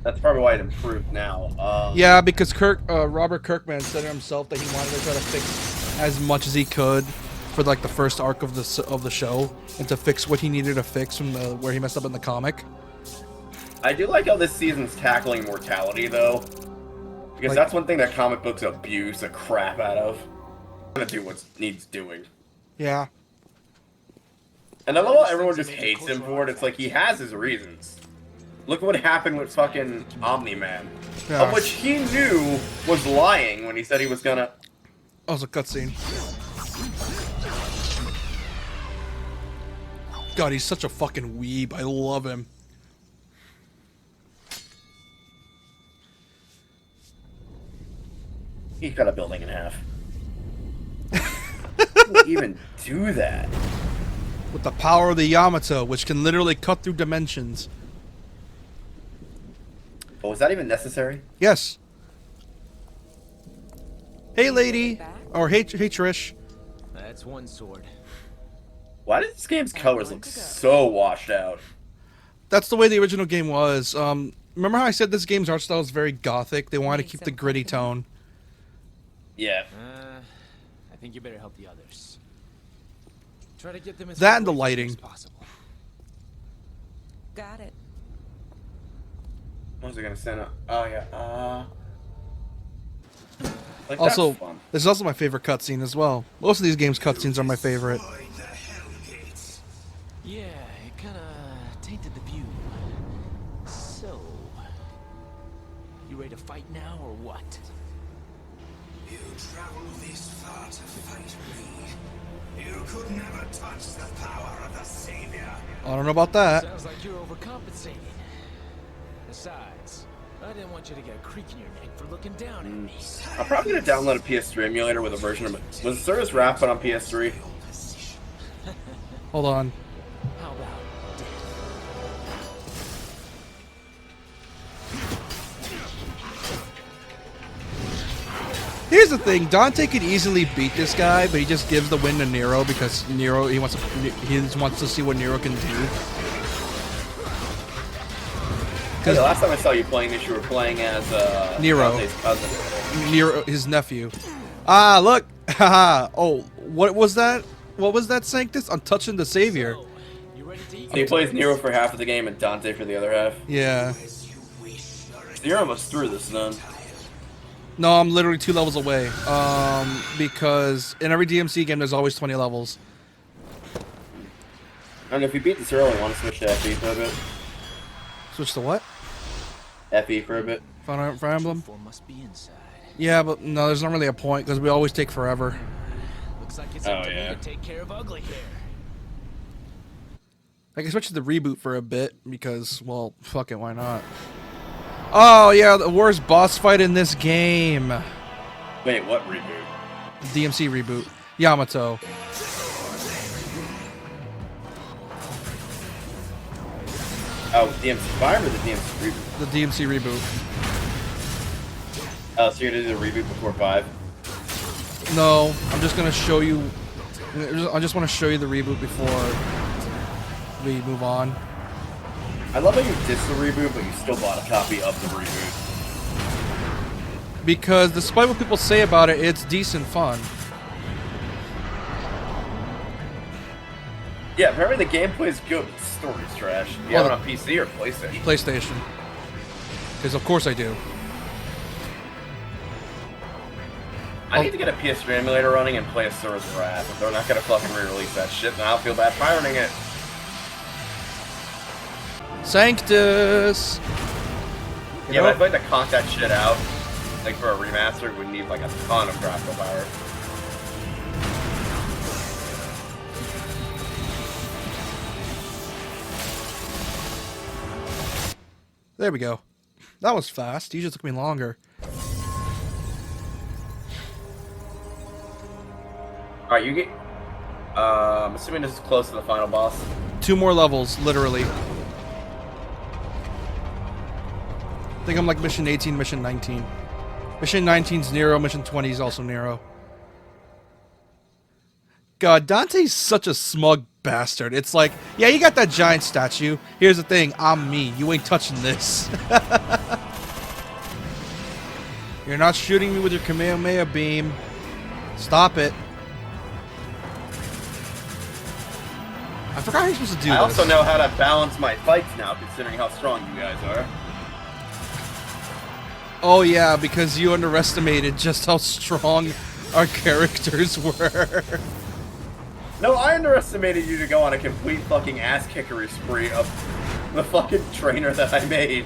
That's probably why it improved now. Yeah, because Robert Kirkman said it himself that he wanted to try to fix as much as he could for like the first arc of the show, and to fix what he needed to fix from where he messed up in the comic. I do like how this season's tackling mortality though, because Like- that's one thing that comic books abuse the crap out of. Gonna do what needs doing. Yeah. And I love how everyone just hates him for it. It's like he has his reasons. Look what happened with fucking Omni-Man. Yeah. Which he knew was lying when he said he was gonna... Oh, it's a cutscene. God, he's such a fucking weeb. I love him. He cut a building in half. How do you even do that? With the power of the Yamato, which can literally cut through dimensions. But was that even necessary? Yes. Hey, lady. Or hey Trish. That's one sword. Why does this game's colors look so washed out? That's the way the original game was. Remember how I said this game's art style is very gothic? They wanted to keep the gritty tone. Yeah. I think you better help the others. Try to get them as That far and the away from lighting. here as possible. Got it. What was I gonna send up? Oh yeah. Like, Also, that's fun. this is also my favorite cutscene as well. Most of these games' cutscenes are my favorite. Yeah, it kind of tainted the view. So, you ready to fight now or what? You traveled this far to fight me. You could never touch the power of the Savior. I don't know about that. Sounds like you're overcompensating. Besides, I didn't want you to get a creak in your neck for looking down at me. I'm probably gonna download a PS3 emulator with a version of it. Was Service Wrap put on PS3? Hold on. How about death? Here's the thing, Dante could easily beat this guy, but he just gives the win to Nero because Nero he wants to see what Nero can do. Because the last time I saw you playing this, you were playing as Nero. Dante's cousin. Nero, his nephew. Ah, look. Haha. Oh, what was that? What was that, Sanctus? I'm touching the Savior. So, you ready to eat? So he plays Nero for half of the game and Dante for the other half. Yeah. So you're almost through this then. No, I'm literally 2 levels away. Because in every DMC game, there's always 20 levels. And if you beat this early, want to switch to FE for a bit? Switch to what? FE for a bit. Fire Emblem? Four must be inside. Yeah, but no, there's not really a point because we always take forever. Looks like it's Oh, up to yeah. me to take care of ugly hair. I can switch to the reboot for a bit because, well, fuck it, why not? Oh yeah, the worst boss fight in this game. Wait, what reboot? DMC reboot. Yamato. Oh, DMC5 or the DMC reboot? The DMC reboot. Oh, so you're gonna do the reboot before 5? No, I'm just gonna show you. I just want to show you the reboot before we move on. I love how you dissed the reboot, but you still bought a copy of the reboot. Because despite what people say about it, it's decent fun. Yeah, apparently the gameplay is good, but the story's trash. You Well, have it on PC or PlayStation? PlayStation. Because of course I do. I need to get a PS3 emulator running and play a Asura's Wrath. If they're not gonna fucking re-release that shit, then I'll feel bad pirating it. Sanctus! You Yeah, know- but I feel like to conk that shit out, like for a remaster, would need like a ton of graphical power. There we go. That was fast. Usually took me longer. Alright, you get... I'm assuming this is close to the final boss. 2 more levels, literally. I think I'm like mission 18, mission 19. Mission 19's Nero, mission 20 is also Nero. God, Dante's such a smug bastard. It's like, yeah, you got that giant statue. Here's the thing, I'm me. You ain't touching this. You're not shooting me with your Kamehameha beam. Stop it. I forgot how you're supposed to do this. I also know how to balance my fights now, considering how strong you guys are. Oh yeah, because you underestimated just how strong our characters were. No, I underestimated you to go on a complete fucking ass-kickery spree of the fucking trainer that I made.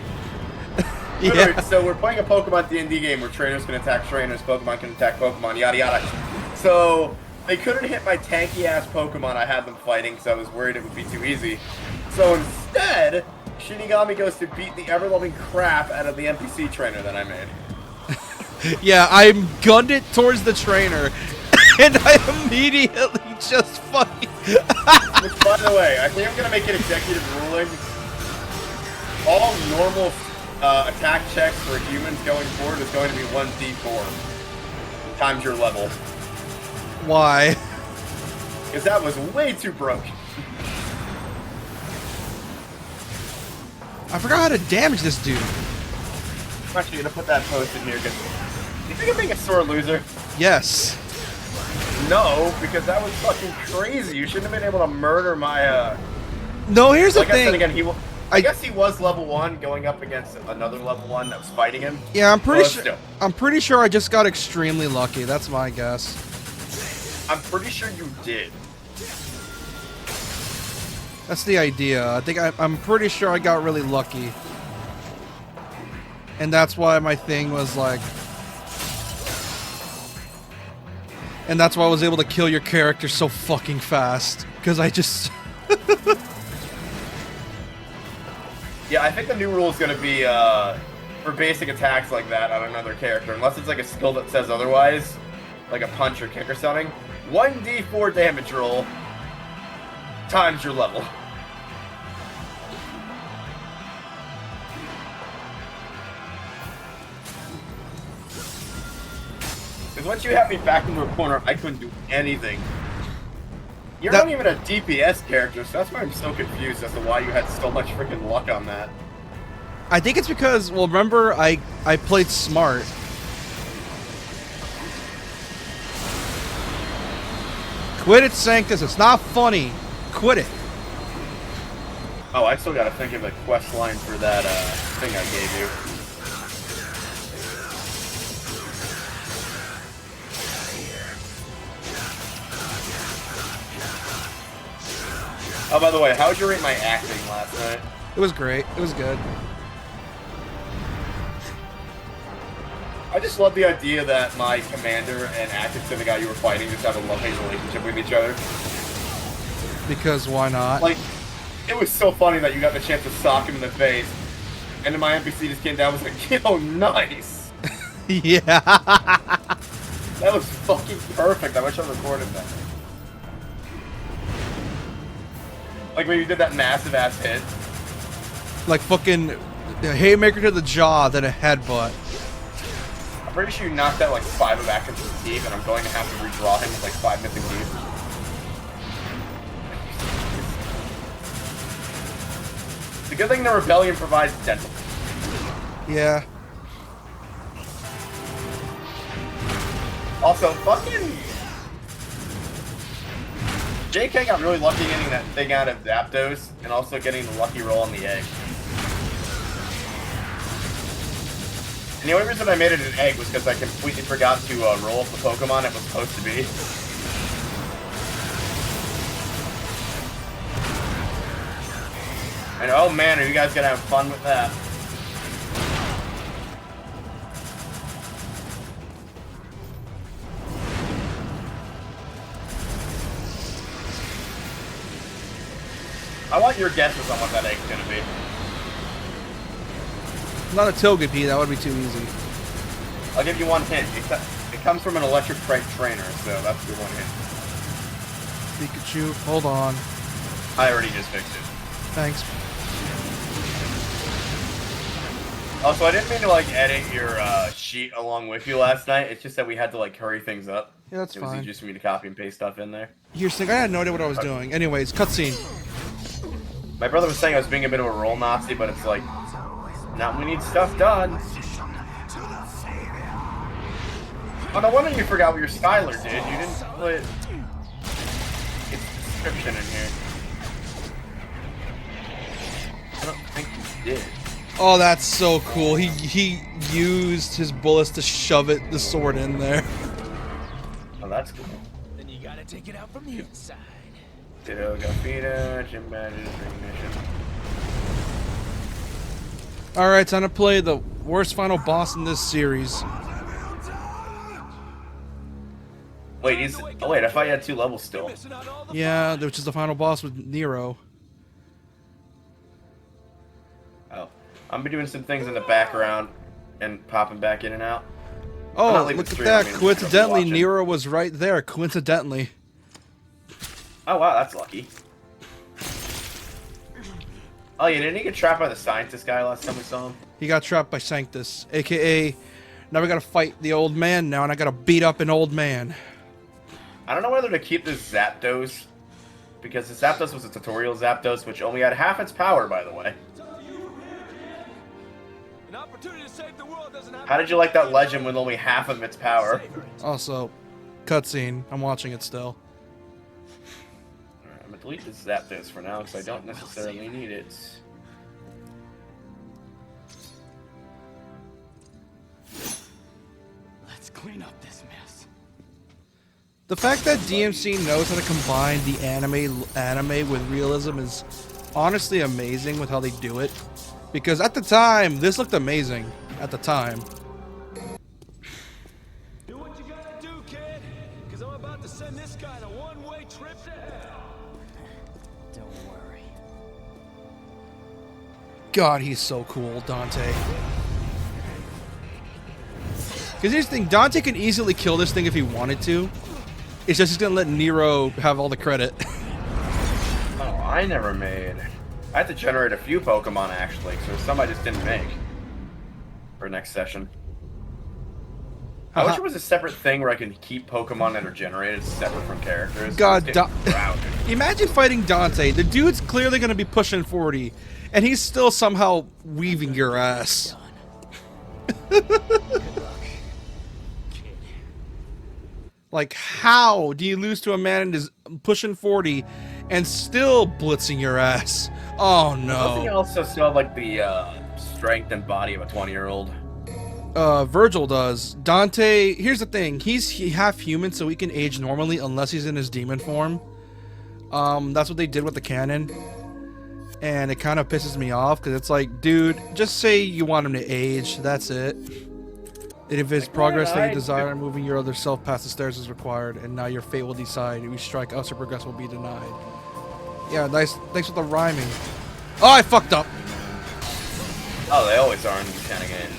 Yeah. So we're playing a Pokemon D&D game where trainers can attack trainers, Pokemon can attack Pokemon, yada yada. So they couldn't hit my tanky-ass Pokemon I had them fighting, because I was worried it would be too easy. So instead, Shinigami goes to beat the ever-loving crap out of the NPC trainer that I made. Yeah, I gunned it towards the trainer, and I immediately just fucking... Which, by the way, I think I'm going to make an executive ruling. All normal attack checks for humans going forward is going to be 1d4 times your level. Why? Because that was way too broken. I forgot how to damage this dude. I'm actually going to put that post in here because you think I'm being a sore loser? Yes. no, because that was fucking crazy. You shouldn't have been able to murder my, No, here's the like I said thing. again, I guess he was level 1 going up against another level 1 that was fighting him. Yeah, I'm pretty sure. Still. I'm pretty sure I just got extremely lucky. That's my guess. I'm pretty sure you did. That's the idea. I think I'm pretty sure I got really lucky. And that's why my thing was like... And that's why I was able to kill your character so fucking fast. Because I just... Yeah, I think the new rule is going to be for basic attacks like that on another character, unless it's like a skill that says otherwise, like a punch or kick or something, 1d4 damage roll times your level. Because once you have me back into a corner, I couldn't do anything. You're not even a DPS character, so that's why I'm so confused as to why you had so much freaking luck on that. I think it's because, well, remember, I played smart. Quit it, Sanctus. It's not funny. Quit it. Oh, I still gotta think of a quest line for that thing I gave you. Oh, by the way, how would you rate my acting last night? It was great. It was good. I just love the idea that my commander and Atkinson, the guy you were fighting, just have a love-hate relationship with each other. Because why not? Like, it was so funny that you got the chance to sock him in the face, and then my NPC just came down and was like, yo, nice! Yeah. That was fucking perfect. I wish I recorded that. Like when you did that massive ass hit. Like fucking a haymaker to the jaw, then a headbutt. I'm pretty sure you knocked out like 5 of Atkinson's teeth, and I'm going to have to redraw him with like 5 missing teeth. It's a good thing the Rebellion provides dental. Yeah. Also, fucking... JK got really lucky getting that thing out of Zapdos, and also getting the lucky roll on the egg. And the only reason I made it an egg was because I completely forgot to roll up the Pokemon it was supposed to be. And oh man, are you guys gonna have fun with that? I want your guesses on what that egg's gonna be. Not a Togepi, that would be too easy. I'll give you one hint. It comes from an electric trainer, so that's your one hint. Pikachu, hold on. I already just fixed it. Thanks. Also, I didn't mean to like edit your sheet along with you last night. It's just that we had to like hurry things up. Yeah, that's It was fine. easier for me to copy and paste stuff in there. Here's the thing, I had no idea what I was doing. Anyways, cutscene. My brother was saying I was being a bit of a roll Nazi, but it's like, not when we need stuff done. Oh, no wonder you forgot what your Skylar did. You didn't put its description in here. I don't think you did. Oh, that's so cool. He used his bullets to shove the sword in there. Oh, that's cool. Then you gotta take it out from the inside. Ditto, Gafita, Gym Badges, Recognition. Alright, time to play the worst final boss in this series. Wait, oh wait, I thought you had 2 levels still. Yeah, which is the final boss with Nero. Oh. I'm be doing some things in the background and popping back in and out. Oh, not leaving look the at stream, that. I mean, Coincidentally, watching. Nero was right there. Coincidentally. Oh wow, that's lucky. Oh yeah, didn't he get trapped by the scientist guy last time we saw him? He got trapped by Sanctus, aka now we gotta fight the old man now, and I gotta beat up an old man. I don't know whether to keep this Zapdos, because the Zapdos was a tutorial Zapdos, which only had half its power, by the way. An opportunity to save the world doesn't happen. How did you like that legend with only half of its power? Also, cutscene. I'm watching it still. Alright, I'm gonna delete this zap this for now because I don't necessarily need it. Let's clean up this mess. The fact that DMC knows how to combine the anime with realism is honestly amazing with how they do it. Because at the time, this looked amazing. At the time. Do what you gotta do, kid. Because I'm about to send this guy on a one-way trip to hell. Don't worry. God, he's so cool, Dante. Because here's the thing, Dante can easily kill this thing if he wanted to. It's just he's gonna let Nero have all the credit. Oh, I never made. I had to generate a few Pokemon actually, so some I just didn't make for next session. I wish it was a separate thing where I could keep Pokemon that are generated separate from characters. God, It's getting crowded. Imagine fighting Dante. The dude's clearly gonna be pushing 40, and he's still somehow weaving your ass. Like, how do you lose to a man that is pushing 40 and still blitzing your ass? Oh Doesn't he no. also still have like the strength and body of a 20-year-old? Virgil does. Dante, here's the thing. He's half human, so he can age normally unless he's in his demon form. That's what they did with the canon. And it kind of pisses me off because it's like, dude, just say you want him to age. That's it. If his progress that you desire in moving your other self past the stairs is required, and now your fate will decide. If you strike us, your progress will be denied. Yeah, nice. Thanks for the rhyming. Oh, I fucked up. Oh, they always are in these kind of games.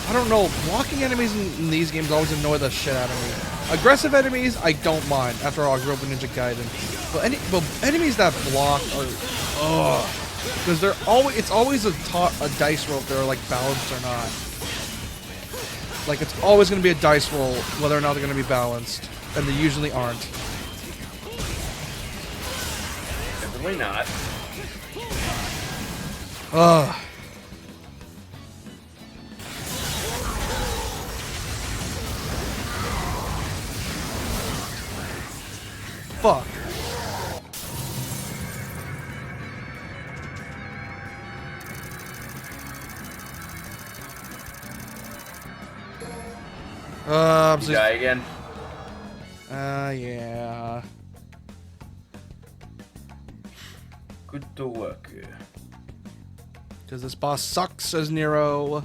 I don't know. Blocking enemies in these games always annoy the shit out of me. Aggressive enemies, I don't mind. After all, I grew up with Ninja Gaiden. But enemies that block are, because they're always. It's always a dice roll if they're like balanced or not. Like, it's always going to be a dice roll whether or not they're going to be balanced. And they usually aren't. Definitely not. Ugh. Fuck. You die again? Yeah. Good to work. Because this boss sucks, says Nero.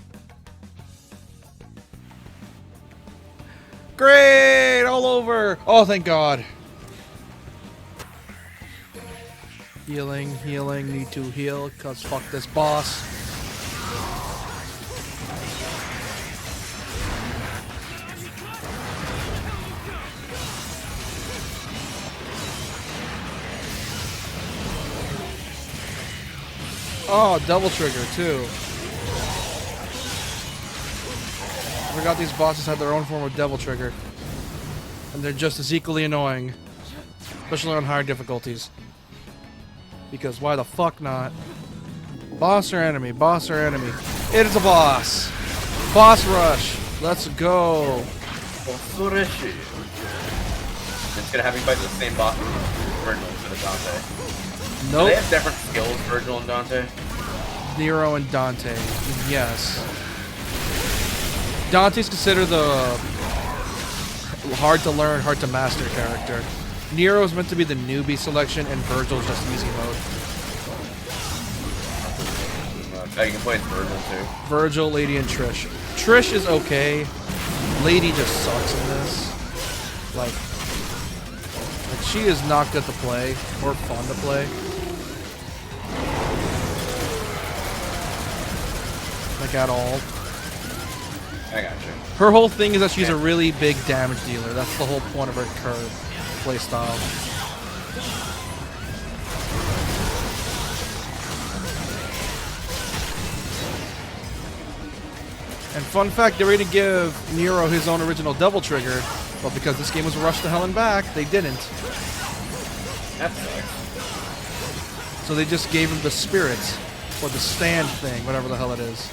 Great! All over! Oh, thank God. Healing, healing, need to heal, because fuck this boss. Oh, double trigger too. I forgot these bosses have their own form of devil trigger. And they're just as equally annoying. Especially on higher difficulties. Because why the fuck not? Boss or enemy? Boss or enemy? It is a boss! Boss rush! Let's go! It's gonna have me fight the same boss as Virgil instead of Dante. Do Nope. they have different skills, Virgil and Dante? Nero and Dante. Yes. Dante's considered the hard to learn, hard to master character. Nero is meant to be the newbie selection, and Virgil's just easy mode. You can play as Virgil too. Virgil, Lady, and Trish. Trish is okay. Lady just sucks in this. Like she is not good to play or fun to play. Like at all. I got you. Her whole thing is that she's a really big damage dealer. That's the whole point of her curve playstyle. And fun fact, they're ready to give Nero his own original double trigger, but because this game was rushed to hell and back, they didn't. That sucks. So they just gave him the spirit, or the stand thing, whatever the hell it is.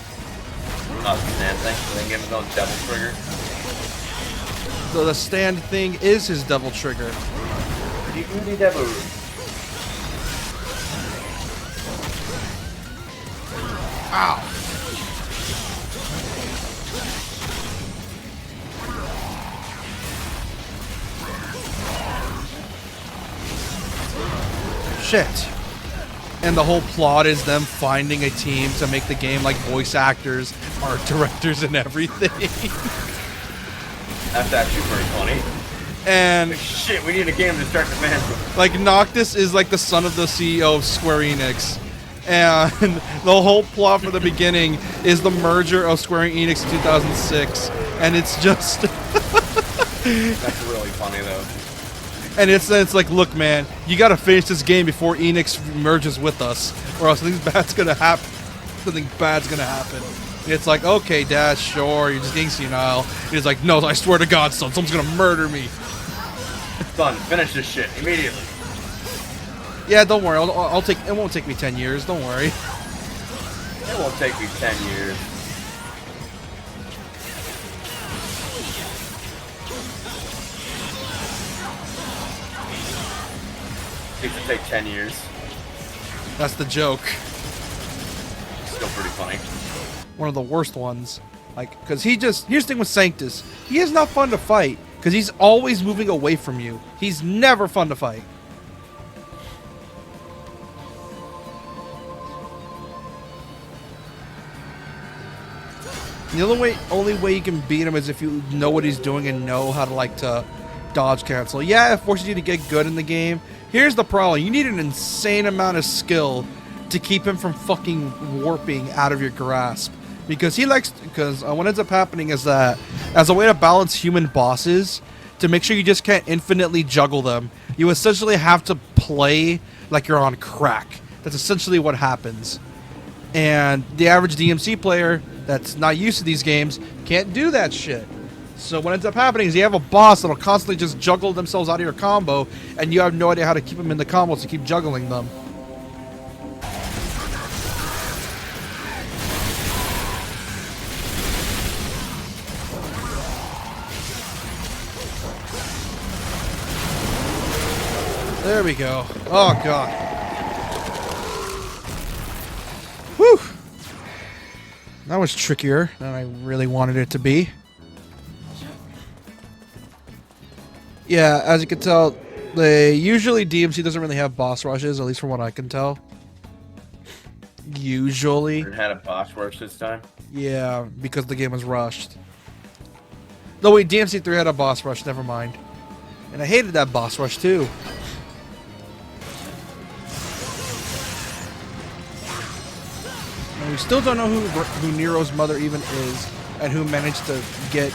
Oh, the stand thing. So they give him his own double trigger. the stand thing is his devil trigger. The devil. Ow. Shit. And the whole plot is them finding a team to make the game like voice actors, art directors, and everything. That's actually pretty funny. And Shit, we need a game to start the fans. like Noctis is like the son of the CEO of Square Enix. And the whole plot for the beginning is the merger of Square Enix in 2006. And it's just... That's really funny, though. And it's like, look, man, you gotta finish this game before Enix merges with us, or else something bad's gonna happen. Something bad's gonna happen. And it's like, okay, Dad, sure, you're just getting senile. And he's like, no, I swear to God, son, someone's gonna murder me. Son, finish this shit immediately. Yeah, don't worry, I'll take. It won't take me 10 years. Don't worry. It won't take me 10 years. It could take 10 years. That's the joke. Still pretty funny. One of the worst ones. Like, because here's the thing with Sanctus. He is not fun to fight, because he's always moving away from you. He's never fun to fight. The only way you can beat him is if you know what he's doing and know how to dodge cancel. Yeah, it forces you to get good in the game. Here's the problem. You need an insane amount of skill to keep him from fucking warping out of your grasp. Because what ends up happening is that as a way to balance human bosses, to make sure you just can't infinitely juggle them, you essentially have to play like you're on crack. That's essentially what happens. And the average DMC player that's not used to these games can't do that shit. So what ends up happening is you have a boss that'll constantly just juggle themselves out of your combo, and you have no idea how to keep them in the combos to keep juggling them. There we go. Oh, God. Whew. That was trickier than I really wanted it to be. Yeah, as you can tell, usually DMC doesn't really have boss rushes, at least from what I can tell. Usually. It had a boss rush this time? Yeah, because the game was rushed. No, wait, DMC 3 had a boss rush, never mind. And I hated that boss rush, too. And we still don't know who Nero's mother even is, and who managed to get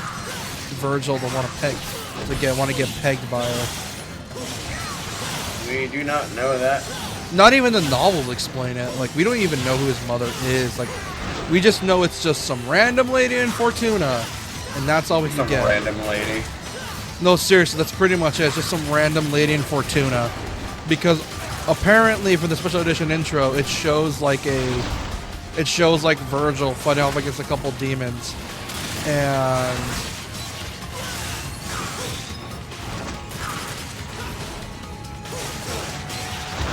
Virgil to want to get pegged by her. We do not know that. Not even the novels explain it. Like, we don't even know who his mother is. Like, we just know it's just some random lady in Fortuna, and that's all we can get. Some random lady. No, seriously, that's pretty much it. It's just some random lady in Fortuna, because apparently for the special edition intro, it shows like Virgil fighting off against a couple demons, and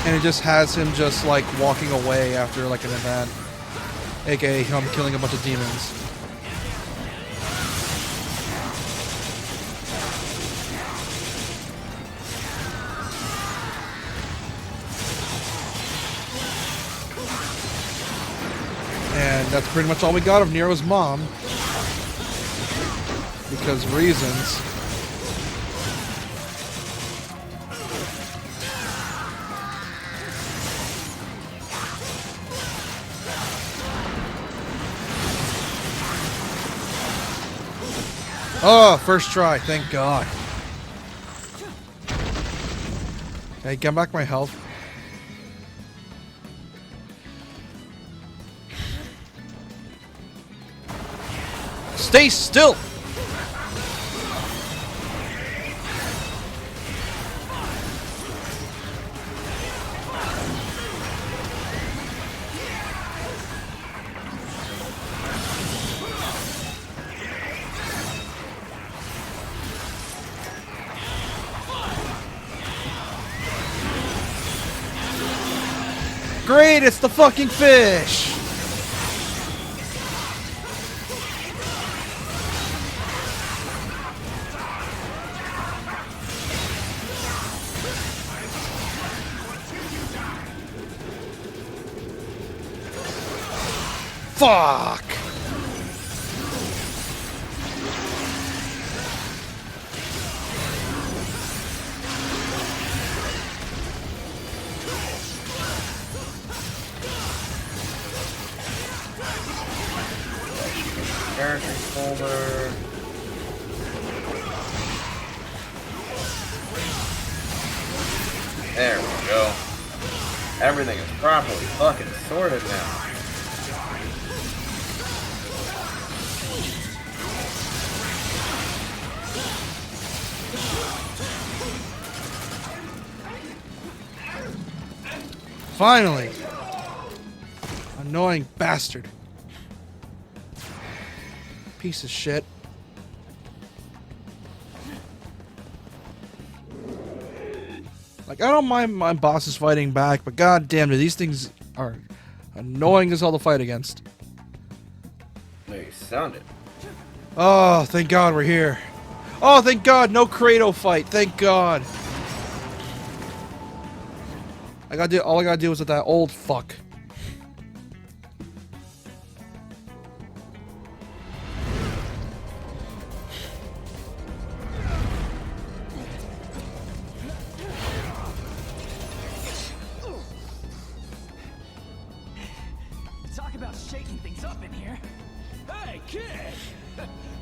it just has him just like walking away after like an event, aka him killing a bunch of demons. And that's pretty much all we got of Nero's mom, because reasons. Oh, first try, thank God. Okay, get back my health. Stay still! Great, it's the fucking fish! Fuck! Character folder. There we go. Everything is properly fucking sorted now. Finally! Annoying bastard. Piece of shit. Like, I don't mind my bosses fighting back, but god damn it, these things are annoying as hell to fight against. There you sound it. Oh, thank god we're here. Oh, thank god, no Kratos fight, thank god. All I gotta do is with that old fuck. Talk about shaking things up in here. Hey, kid!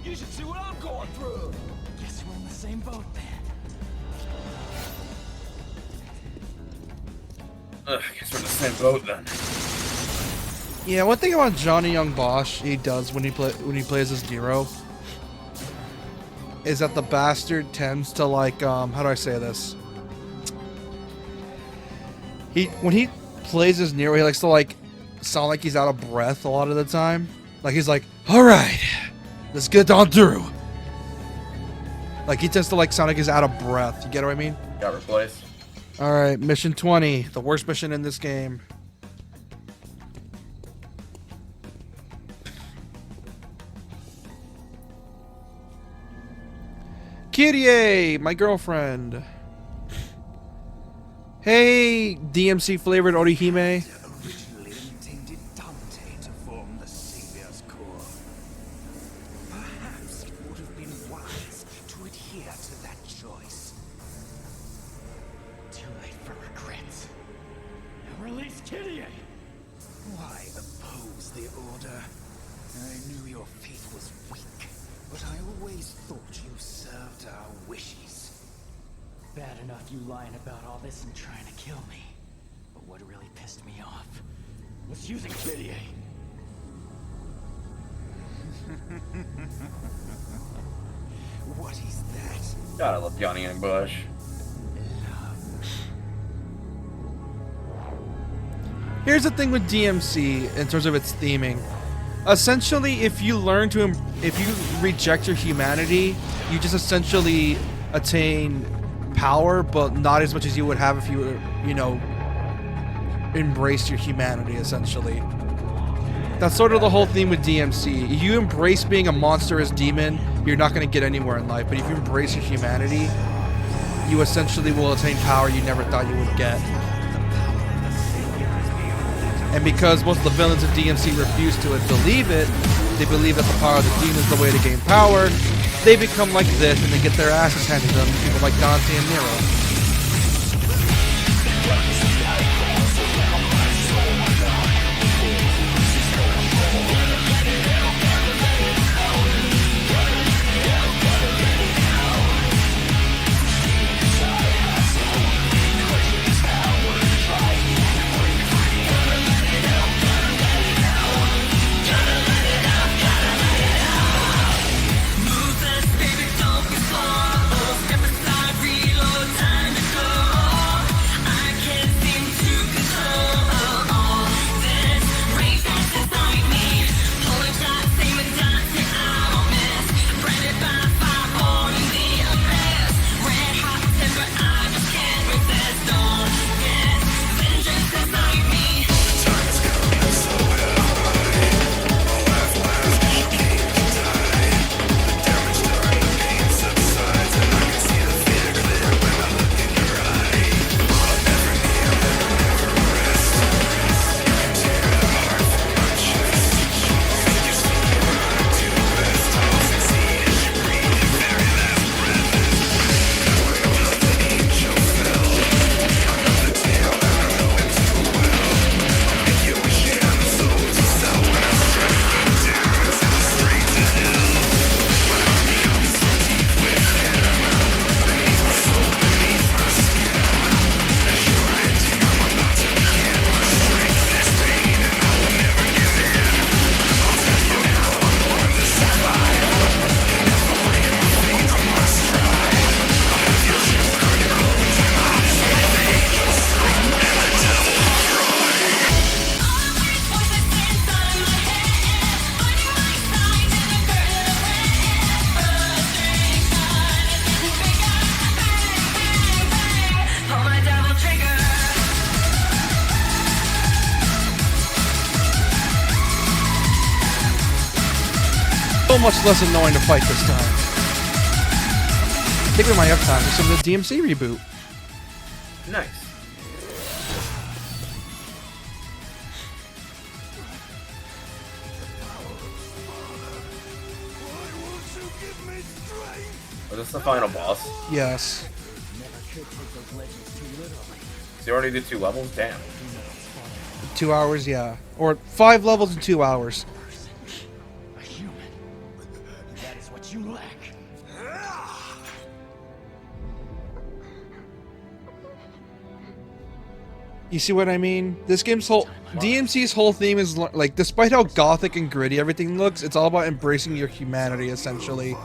You should see what I'm going through. Guess we're in the same boat then. Ugh, guess we're in the same boat then. Yeah, one thing about Johnny Young Bosch he does when he plays as Nero is that the bastard tends to like how do I say this? When he plays as Nero, he likes to like sound like he's out of breath a lot of the time. Like he's like, "All right, let's get on through." Like he tends to like sound like he's out of breath. You get what I mean? Got replaced. All right, mission 20, the worst mission in this game. Kyrie, my girlfriend. Hey, DMC flavored Orihime. Originally intended Dante to form the Savior's core. Perhaps it would have been wise to adhere to that choice. Too late for regrets. Release Kyrie! Why oppose the order? I knew your faith was weak, but I always thought you served our wishes. Bad enough you lying about all this and trying to kill me. But what really pissed me off was using Kyrie. What is that? God, I love Johnny Young Bush. Here's the thing with DMC in terms of its theming. Essentially, if you reject your humanity, you just essentially attain power, but not as much as you would have if you, embraced your humanity, essentially. That's sort of the whole theme with DMC. If you embrace being a monstrous demon, you're not going to get anywhere in life, but if you embrace your humanity, you essentially will attain power you never thought you would get. And because most of the villains of DMC refuse to believe it, they believe that the power of the demon is the way to gain power, they become like this and they get their asses handed to them, people like Dante and Nero. Step aside, reload time. So much less annoying to fight this time. I think we might have time for some of the DMC reboot. Nice. Was this the final boss? Yes. So you already did 2 levels? Damn. 2 hours, yeah. Or 5 levels in 2 hours. A human. That is what you lack. You see what I mean? This game's whole DMC's whole theme is like, despite how gothic and gritty everything looks, it's all about embracing your humanity essentially,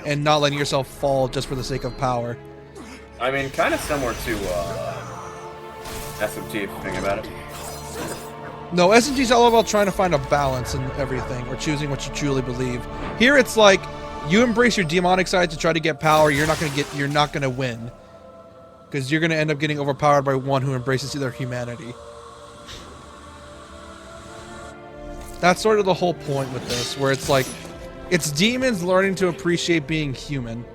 and not letting yourself fall just for the sake of power. I mean, kind of similar to SMT if you think about it. No, SMG's all about trying to find a balance in everything, or choosing what you truly believe. Here, it's like you embrace your demonic side to try to get power. You're not gonna win, because you're gonna end up getting overpowered by one who embraces their humanity. That's sort of the whole point with this, where it's like, it's demons learning to appreciate being human,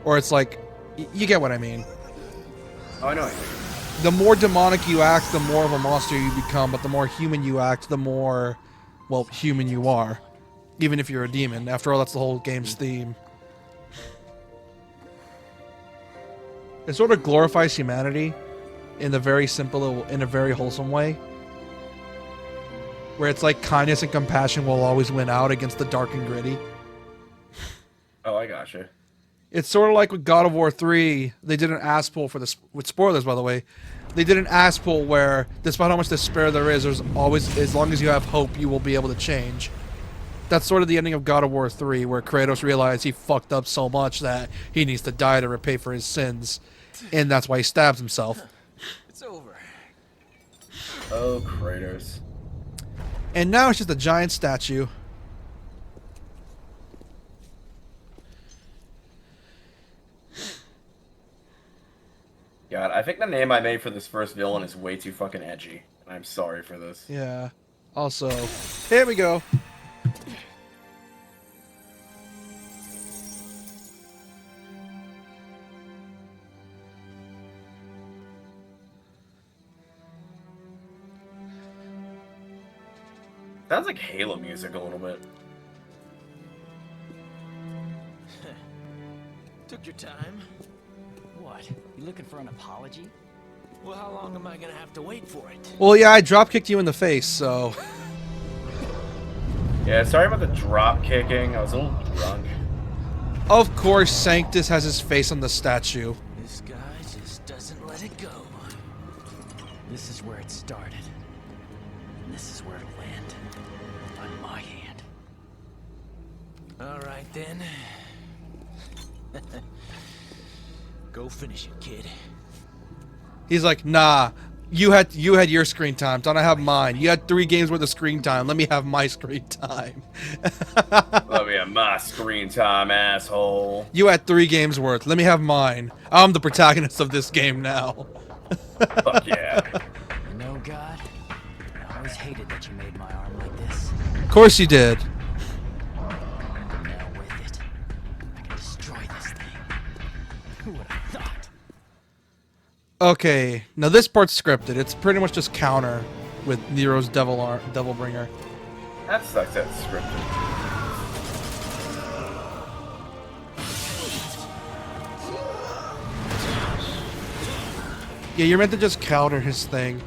or it's like, you get what I mean. Oh, I know. The more demonic you act, the more of a monster you become, but the more human you act, the more, well, human you are. Even if you're a demon. After all, that's the whole game's theme. It sort of glorifies humanity in a very simple, in a very wholesome way. Where it's like kindness and compassion will always win out against the dark and gritty. Oh, I gotcha. It's sort of like with God of War 3, they did an ass pull for this, with spoilers by the way, they did an ass pull where, despite how much despair there is, there's always, as long as you have hope, you will be able to change. That's sort of the ending of God of War 3, where Kratos realized he fucked up so much that he needs to die to repay for his sins, and that's why he stabs himself. It's over. Oh, Kratos. And now it's just a giant statue. God, I think the name I made for this first villain is way too fucking edgy. I'm sorry for this. Yeah. Also, here we go. Sounds like Halo music a little bit. Took your time. What? You looking for an apology? Well, how long am I gonna have to wait for it? Well, yeah, I drop kicked you in the face, so. Yeah, sorry about the drop kicking. I was a little drunk. Of course, Sanctus has his face on the statue. This guy just doesn't let it go. This is where it started. And this is where it'll end. On my hand. All right, then. Go finish it, kid. He's like, nah, you had your screen time. Don't I have mine? You had 3 games worth of screen time. Let me have my screen time. Let me have my screen time, asshole. You had 3 games worth. Let me have mine. I'm the protagonist of this game now. Fuck yeah. You know, God, I always hated that you made my arm like this. Of course you did. Now with it, I can destroy this thing. Who would have thought? Okay, now this part's scripted. It's pretty much just counter with Nero's Devilbringer. That sucks, that's scripted. Yeah, you're meant to just counter his thing.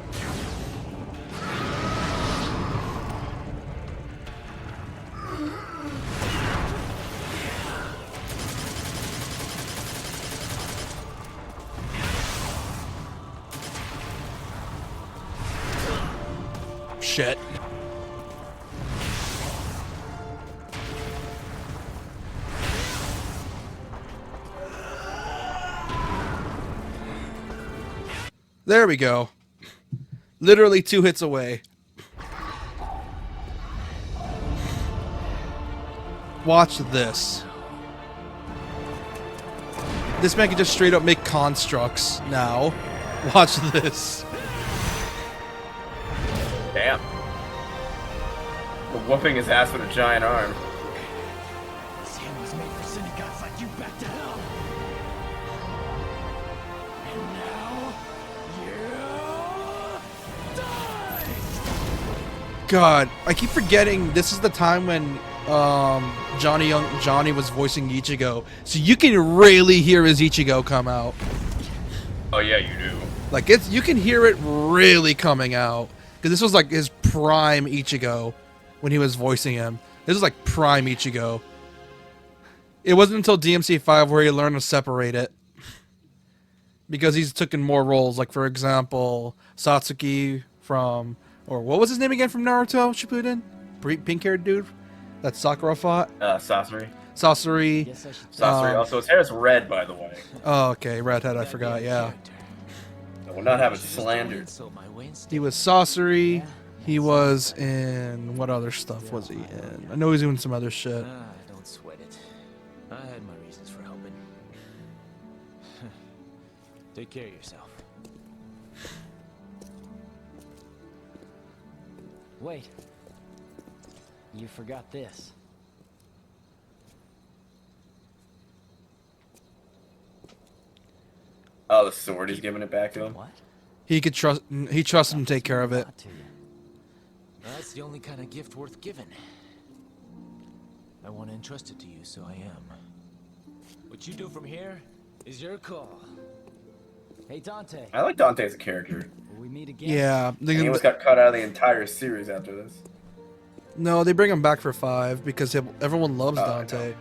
Shit. There we go. Literally 2 hits away. Watch this. This man can just straight up make constructs now. Watch this. Damn. We're whooping his ass with a giant arm. God, I keep forgetting this is the time when Johnny was voicing Ichigo, so you can really hear his Ichigo come out. Oh yeah, you do. Like you can hear it really coming out because this was like his prime Ichigo when he was voicing him. This is like prime Ichigo. It wasn't until DMC5 where he learned to separate it because he's taken more roles. Like for example, Satsuki from, or what was his name again from Naruto Shippuden? Pink-haired dude that Sakura fought. Sasori. Sasori. Guess I should Sasori. Also, his hair is red, by the way. Oh, okay, redhead. I forgot. Yeah. I will not have it slandered. so my way and He was Sasori. He was in what other stuff was he in? I know he's doing some other shit. Don't sweat it. I had my reasons for helping. Take care of yourself. Wait. You forgot this. Oh, the sword, he's giving it back to him? What? He trusted him to take care of it. Not to you. That's the only kind of gift worth giving. I want to entrust it to you, so I am. What you do from here is your call. Hey, Dante. I like Dante as a character. Will we meet again? Yeah. And he almost got cut out of the entire series after this. No, they bring him back for 5 because everyone loves Dante.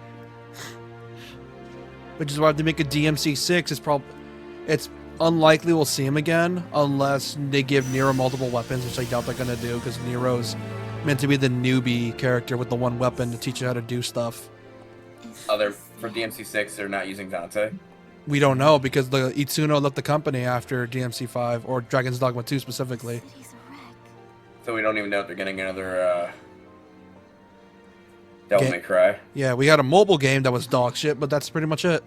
Which is why if they make a DMC6, it's unlikely we'll see him again unless they give Nero multiple weapons, which I doubt they're gonna do because Nero's meant to be the newbie character with the one weapon to teach you how to do stuff. For DMC6, they're not using Dante. We don't know because the Itsuno left the company after DMC5 or Dragon's Dogma 2 specifically. So we don't even know if they're getting another Devil May Cry. Yeah, we had a mobile game that was dog shit, but that's pretty much it.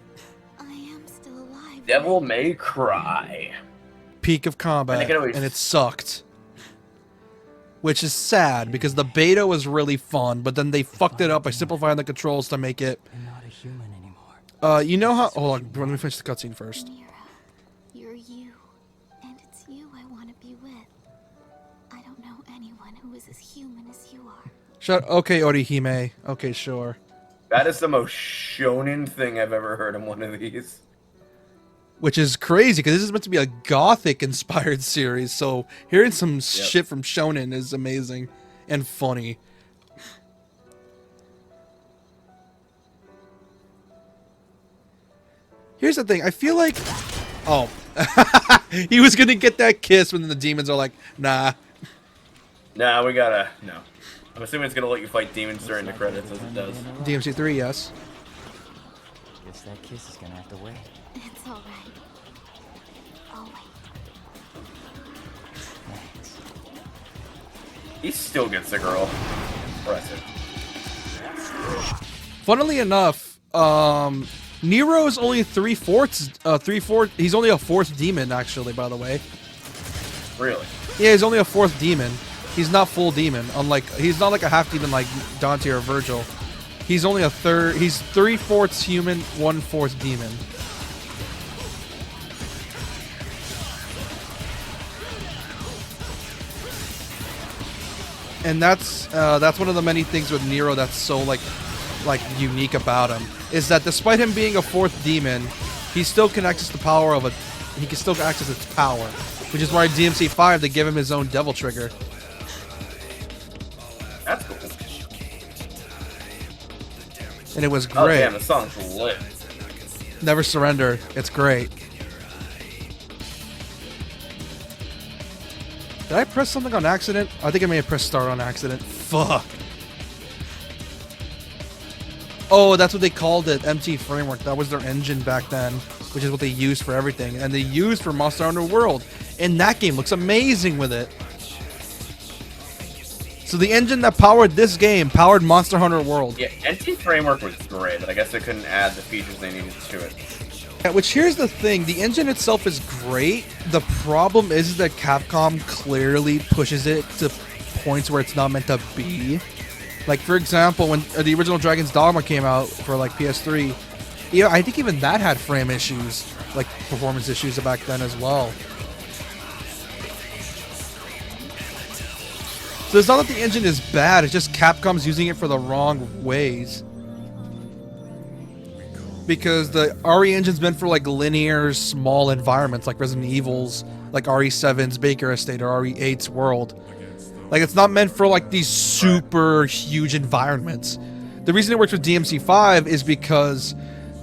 I am still alive. Devil May Cry. Peak of combat, And and it sucked. Which is sad because the beta was really fun, but then they fucked it up by simplifying the controls to make it. I'm not a human anymore. You know how? Hold on, let me finish the cutscene first. Mira, you're you, and it's you I want to be with. I don't know anyone who is as human as you are. Okay, Orihime. Okay, sure. That is the most shonen thing I've ever heard in one of these. Which is crazy because this is meant to be a gothic-inspired series, so hearing some shit from shonen is amazing and funny. Here's the thing, I feel like... Oh. He was gonna get that kiss when the demons are like, nah. Nah, we gotta... No. I'm assuming it's gonna let you fight demons during the credits, as it does. DMC3, yes. Guess that kiss is gonna have to wait. It's all right. I'll wait. Thanks. He still gets the girl. Impressive. Funnily enough, Nero is only 3/4. He's only a 4th demon, actually. By the way. Really? Yeah, he's only a 4th demon. He's not full demon. Unlike he's not like a half demon like Dante or Virgil. He's only a third. He's 3/4 human, 1/4 demon. And that's one of the many things with Nero that's so like unique about him is that despite him being a 4th demon, he still can access the power of he can still access its power, which is why DMC5 they give him his own devil trigger. That's cool. And it was great. Oh damn, the song's lit. Never Surrender. It's great. Did I press something on accident? I think I may have pressed start on accident. Fuck. Oh, that's what they called it. MT Framework. That was their engine back then, which is what they used for everything. And they used for Monster Hunter World. And that game looks amazing with it. So the engine that powered this game powered Monster Hunter World. Yeah, NT Framework was great, but I guess they couldn't add the features they needed to it. Yeah, which here's the thing, the engine itself is great. The problem is that Capcom clearly pushes it to points where it's not meant to be. Like for example, when the original Dragon's Dogma came out for like PS3, yeah, I think even that had frame issues, like performance issues back then as well. So it's not that the engine is bad, it's just Capcom's using it for the wrong ways. Because the RE engine's meant for like linear, small environments, like Resident Evil's, like RE7's Baker Estate or RE8's World. Like, it's not meant for like these super huge environments. The reason it works with DMC5 is because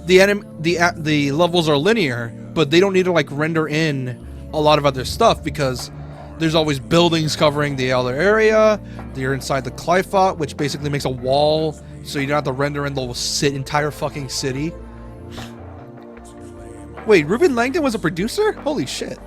the levels are linear, but they don't need to like render in a lot of other stuff because there's always buildings covering the other area. You're inside the Clyphot, which basically makes a wall, so you don't have to render in the entire fucking city. Wait, Ruben Langdon was a producer? Holy shit.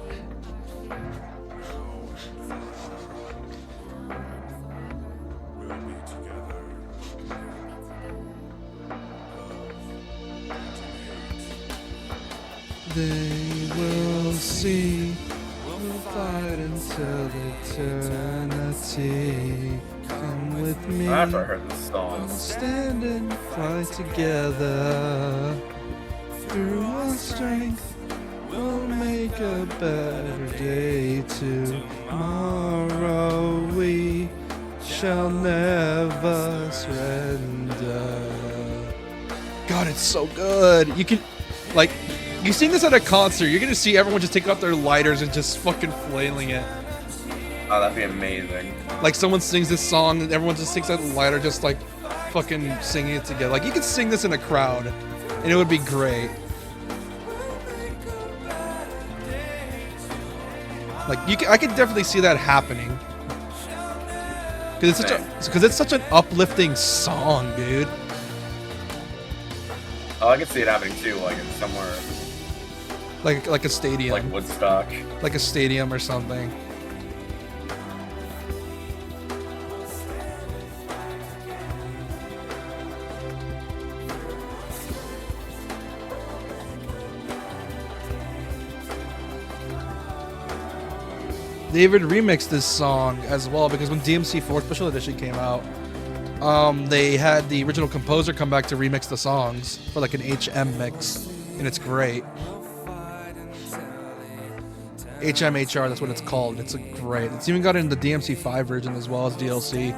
They will see, we'll fight until eternity. Come with me. I've never heard this song. We'll stand and fight together. Through our strength, we'll make a better day. Tomorrow we shall never surrender. God, it's so good. You can, like, you sing this at a concert, you're gonna see everyone just take out their lighters and just fucking flailing it. Oh, that'd be amazing. Like, someone sings this song and everyone just takes out the lighter, just like fucking singing it together. Like, you could sing this in a crowd and it would be great. Like, I could definitely see that happening. Because it's such an uplifting song, dude. Oh, I could see it happening too, like in somewhere. Like a stadium. Like Woodstock. Like a stadium or something. They even remixed this song as well because when DMC4 Special Edition came out, they had the original composer come back to remix the songs for like an HM mix, and it's great. HMHR, that's what it's called. It's great. It's even got it in the DMC5 version as well as DLC.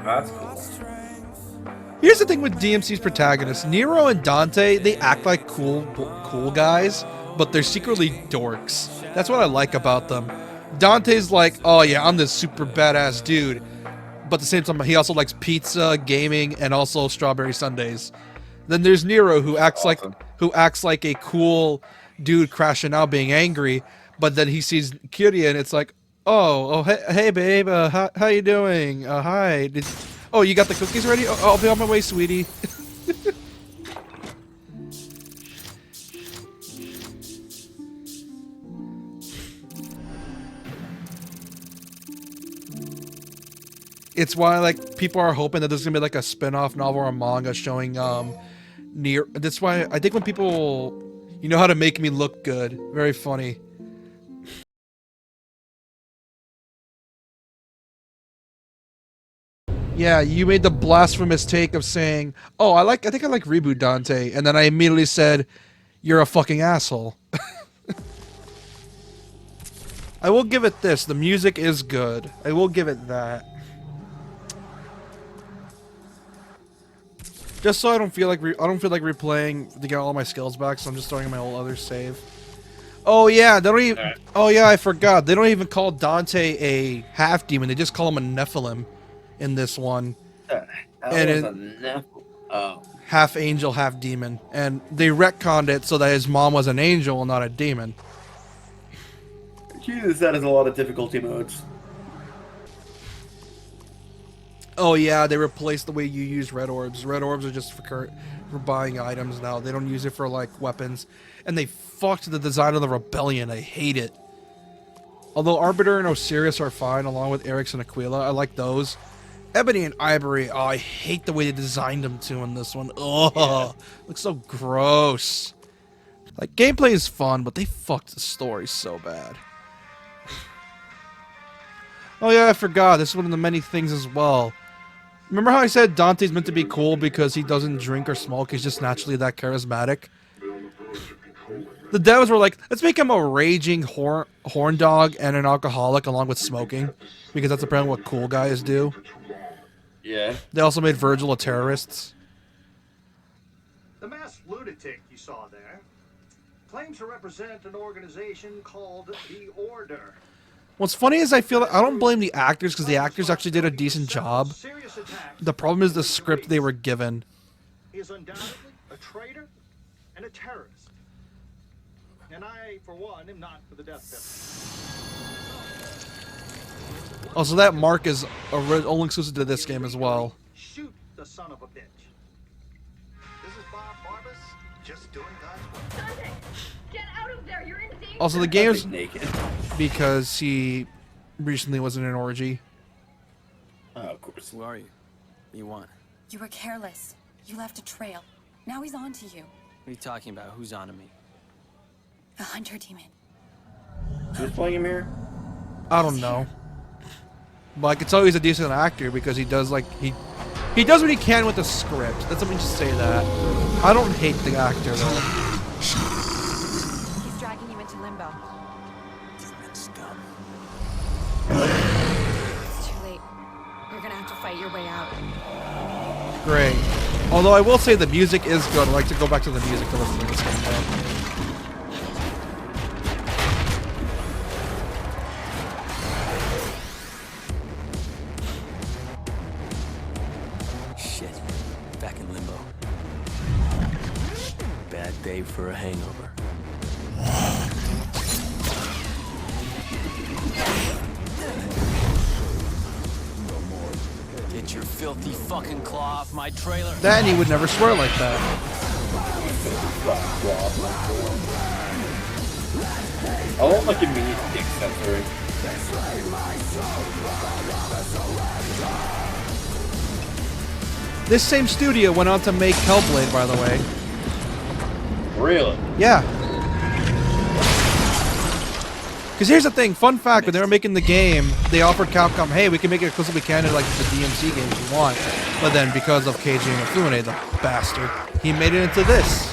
That's cool. Here's the thing with DMC's protagonists. Nero and Dante, they act like cool guys, but they're secretly dorks. That's what I like about them. Dante's like, oh yeah, I'm this super badass dude. But at the same time, he also likes pizza, gaming, and also strawberry sundaes. Then there's Nero, who acts like a cool dude crashing out, being angry. But then he sees Kyria, and it's like, oh, hey babe, how you doing? Hi. Oh, you got the cookies ready? Oh, I'll be on my way, sweetie. It's why, like, people are hoping that there's gonna be like a spin-off novel or a manga showing Nero. That's why I think when people, you know how to make me look good. Very funny. Yeah, you made the blasphemous take of saying, "Oh, I think I like Reboot Dante," and then I immediately said, "You're a fucking asshole." I will give it this: the music is good. I will give it that. Just so I don't feel like replaying to get all my skills back, so I'm just throwing in my old other save. Oh yeah, they don't even. Oh yeah, I forgot. They don't even call Dante a half demon. They just call him a Nephilim in this one. Half angel, half demon, and they retconned it so that his mom was an angel, not a demon. Jesus, that is a lot of difficulty modes. Oh yeah, they replaced the way you use red orbs. Red orbs are just for buying items now. They don't use it for like weapons. And they fucked the design of the Rebellion. I hate it. Although Arbiter and Osiris are fine, along with Eryx and Aquila. I like those. Ebony and Ivory, oh, I hate the way they designed them too in this one. Oh, yeah. Looks so gross. Like, gameplay is fun, but they fucked the story so bad. Oh yeah, I forgot. This is one of the many things as well. Remember how I said Dante's meant to be cool because he doesn't drink or smoke? He's just naturally that charismatic. The devs were like, let's make him a raging horn dog and an alcoholic along with smoking, because that's apparently what cool guys do. Yeah. They also made Virgil a terrorist. The masked lunatic you saw there claims to represent an organization called the Order. What's funny is I feel like I don't blame the actors because the actors actually did a decent job. The problem is the script they were given. He is undoubtedly a traitor and a terrorist. And I, for one, am not for the death penalty. Also, that mark is only exclusive to this game as well. Shoot the son of a bitch. This is Bob Barbas, just doing God's work. Dante, get out of there! You're in danger! Also, the game's naked. because he recently was in an orgy. Oh, of course. Who are you? What do you want? What You were careless. You left a trail. Now he's on to you. are you talking about? Who's on to me? The hunter demon. Who's playing him here? I don't know. But I can tell he's a decent actor because he does like he does what he can with the script. That's let me just say that. I don't hate the actor though. He's dragging you into limbo. Demon scum. It's too late. You're gonna have to fight your way out. Great. Although I will say the music is good. I like to go back to the music to listen to this game though. Shit. Back in limbo. Bad day for a hangover. Get your filthy fucking claw off my trailer. Then he would never swear like that. I won't like immediate dick censoring. This same studio went on to make Hellblade, by the way. Really? Yeah. Because here's the thing, fun fact, when they were making the game, they offered Capcom, hey, we can make it exclusively canon like the DMC games you want. But then because of Keiji Inafune, the bastard, he made it into this.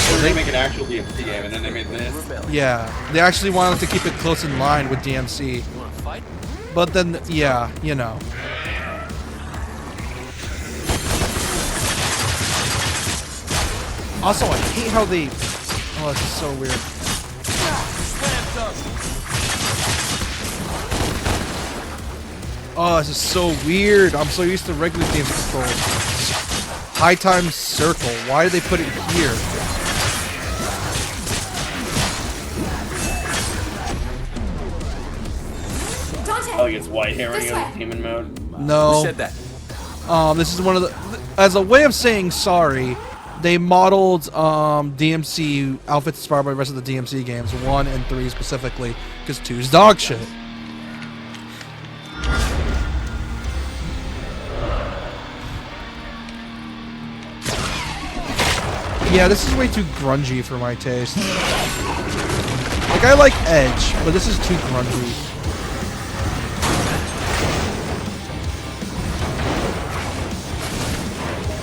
They were gonna make an actual DMC game and then they made this. Yeah, they actually wanted to keep it close in line with DMC. You wanna fight? But then, yeah, you know. Also, I hate how they... Oh, this is so weird. Oh, this is so weird. I'm so used to regular games controls. High time circle. Why did they put it here? Oh, he gets white hair when he goes in demon mode. No. Who said that? This is one of the... As a way of saying sorry, they modeled DMC outfits inspired by the rest of the DMC games, 1 and 3 specifically, because 2's dog shit. Yeah, this is way too grungy for my taste. Like, I like Edge, but this is too grungy.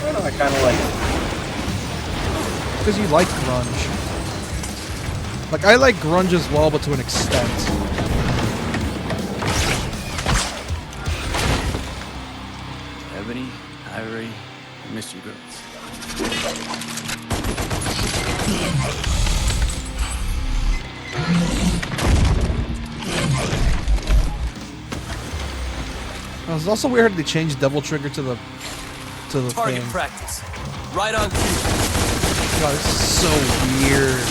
I don't know, I kind of like it. Because you like grunge. Like, I like grunge as well, but to an extent. Ebony, Ivory, I miss you girls. It's also weird how they changed Devil Trigger to the Target thing. practice. Right on cue. God, this is so weird.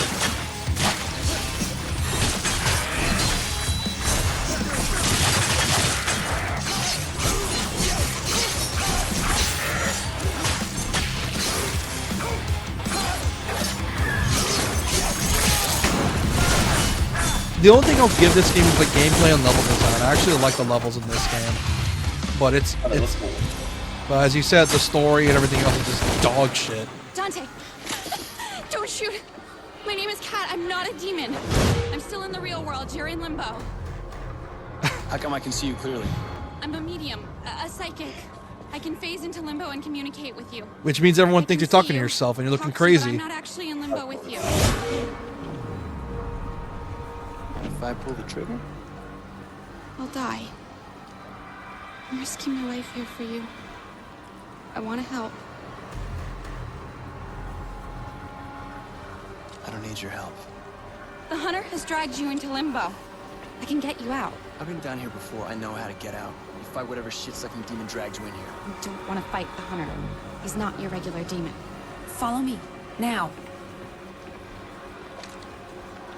The only thing I'll give this game is the gameplay and level design. I actually like the levels in this game, but it's Cool. but as you said, the story and everything else is just dog shit. Dante! Don't shoot! My name is Kat. I'm not a demon. I'm still in the real world. You're in limbo. How come I can see you clearly? I'm a medium, a psychic. I can phase into limbo and communicate with you. Which means everyone I thinks can you're talking see to you, yourself and you're looking talk to you, but crazy. I'm not actually in limbo with you. If I pull the trigger? I'll die. I'm risking my life here for you. I want to help. I don't need your help. The hunter has dragged you into limbo. I can get you out. I've been down here before. I know how to get out. You fight whatever shit-sucking demon dragged you in here. You don't want to fight the hunter. He's not your regular demon. Follow me. Now.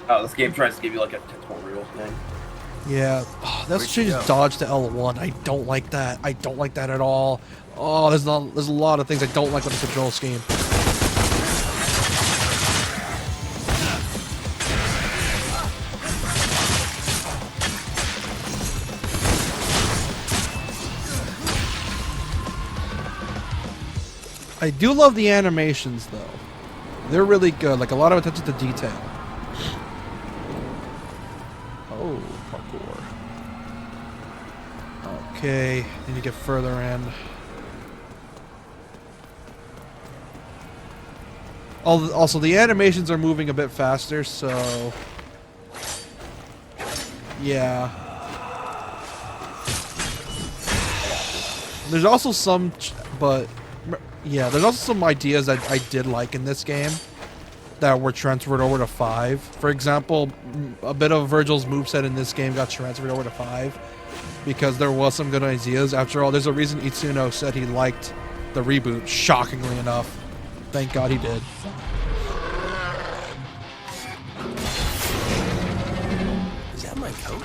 Oh, this game tries to give you like a tutorial thing. Yeah, oh, that's Where'd change you go? dodge to L1. I don't like that. I don't like that at all. Oh, there's a lot of things I don't like with the control scheme. I do love the animations though. They're really good. Like a lot of attention to detail. Oh, parkour. Okay, need to get further in. Also, the animations are moving a bit faster, so... Yeah. There's also some... But... Yeah, there's also some ideas that I did like in this game that were transferred over to 5. For example, a bit of Virgil's moveset in this game got transferred over to 5 because there was some good ideas. After all, there's a reason Itsuno said he liked the reboot, shockingly enough. Thank God he did. Is that my coat?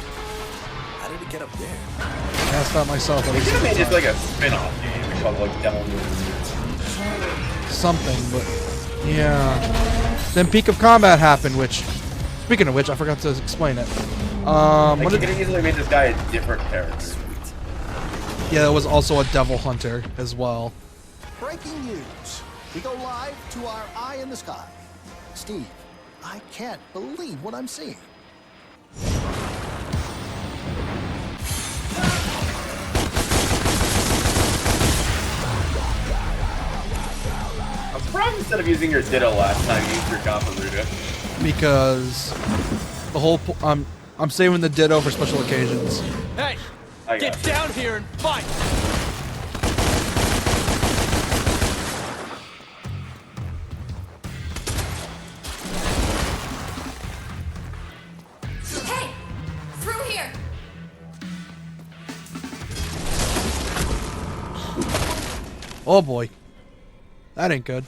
How did it get up there? I asked that myself. They could have made just like a spin-off game called like Devil Something, but yeah. Then Peak of Combat happened, which, speaking of which, I forgot to explain it. Like What you did, could have easily made this guy a different character. yeah, it was also a Devil Hunter as well. Breaking news. We go live to our eye in the sky. Steve, I can't believe what I'm seeing. I'm surprised instead of using your Ditto last time, you used your Gaparuda. Because the whole I'm saving the Ditto for special occasions. Hey, I get got down here and fight! Hey! Through here! Oh boy, that ain't good.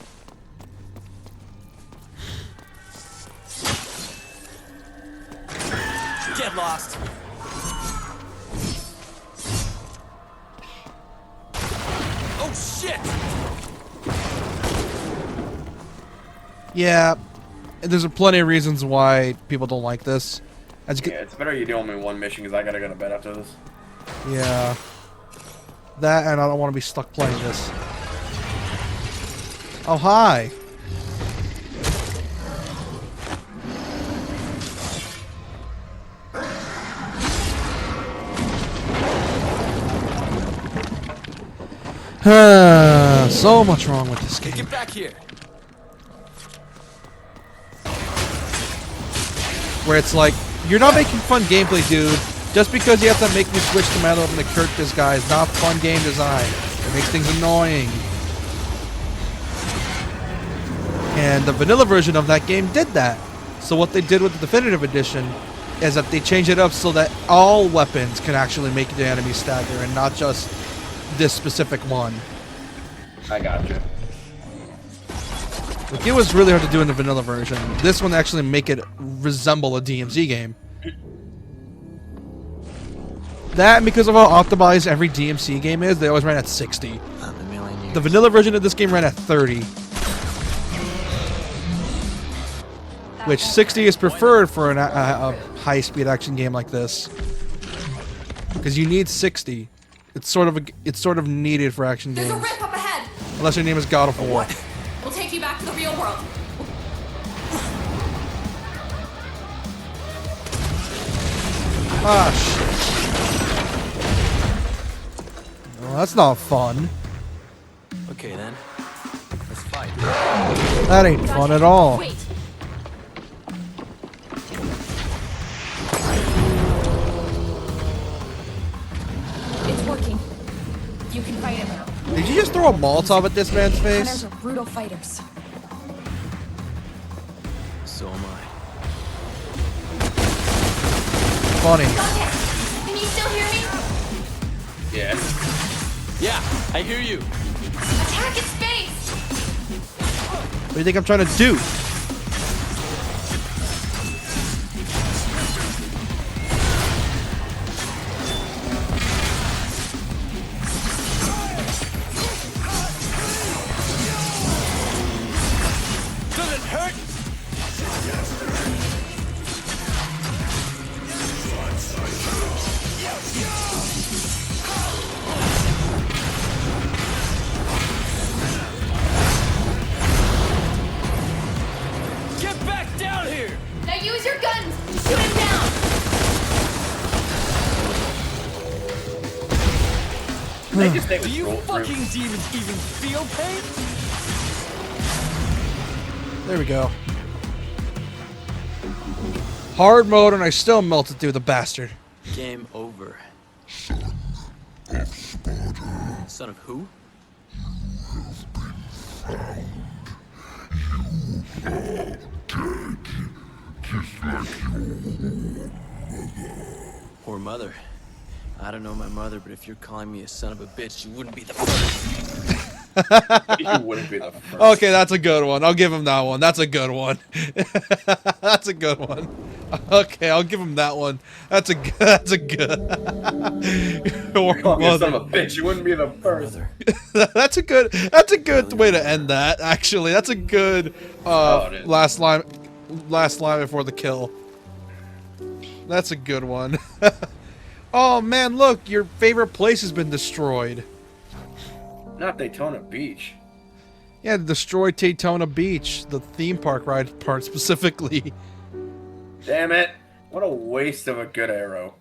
Get lost! Oh shit! Yeah, there's plenty of reasons why people don't like this. As you Yeah, it's better you do only one mission because I gotta go to bed after this. yeah, that and I don't want to be stuck playing this. Oh hi. So much wrong with this game. Get back here! Where it's like, you're not making fun gameplay, dude. Just because you have to make me switch to Metal and the Kirk this guy is not fun game design. It makes things annoying. And the vanilla version of that game did that. So what they did with the definitive edition is that they changed it up so that all weapons can actually make the enemy stagger and not just this specific one. I gotcha. Like, it was really hard to do in the vanilla version. This one actually make it resemble a DMZ game. That and because of how optimized every DMC game is, they always ran at 60. Not in a million years. The vanilla version of this game ran at 30. Which 60 is preferred for a high-speed action game like this. Because you need 60. It's sort of needed for action There's a games. rip up ahead! Unless your name is God of War. We'll take you back to the real world. Ah, shit. Well, that's not fun. Okay then. Let's fight. That ain't fun at all. Wait. It's working. You can fight him now. Did you just throw a Molotov at this man's Hunters face? are brutal fighters. So am I. Funny. Dante, can you still hear me? Yeah. Yeah, I hear you. Attack its face! What do you think I'm trying to do? Does it hurt? Get back down here! Now use your guns to shoot him down! They just take Do you roll through. fucking demons even feel pain? There we go. Hard mode, and I still melted through the bastard. Game over. Son of who? Poor mother. I don't know my mother, but if you're calling me a son of a bitch, you wouldn't be the first. You wouldn't be the first. Okay, that's a good one. I'll give him that one. That's a good one. That's a good one. Okay, I'll give him that one. That's a good. That's a good. Your Call me a son mother. of a bitch. You wouldn't be the first. That's a good. That's a good way to end that. Actually, that's a good it is. last line. Last line before the kill. That's a good one. Oh man, look, your favorite place has been destroyed. Not Daytona Beach. Yeah, destroy Daytona Beach, the theme park ride part specifically. Damn it. What a waste of a good arrow.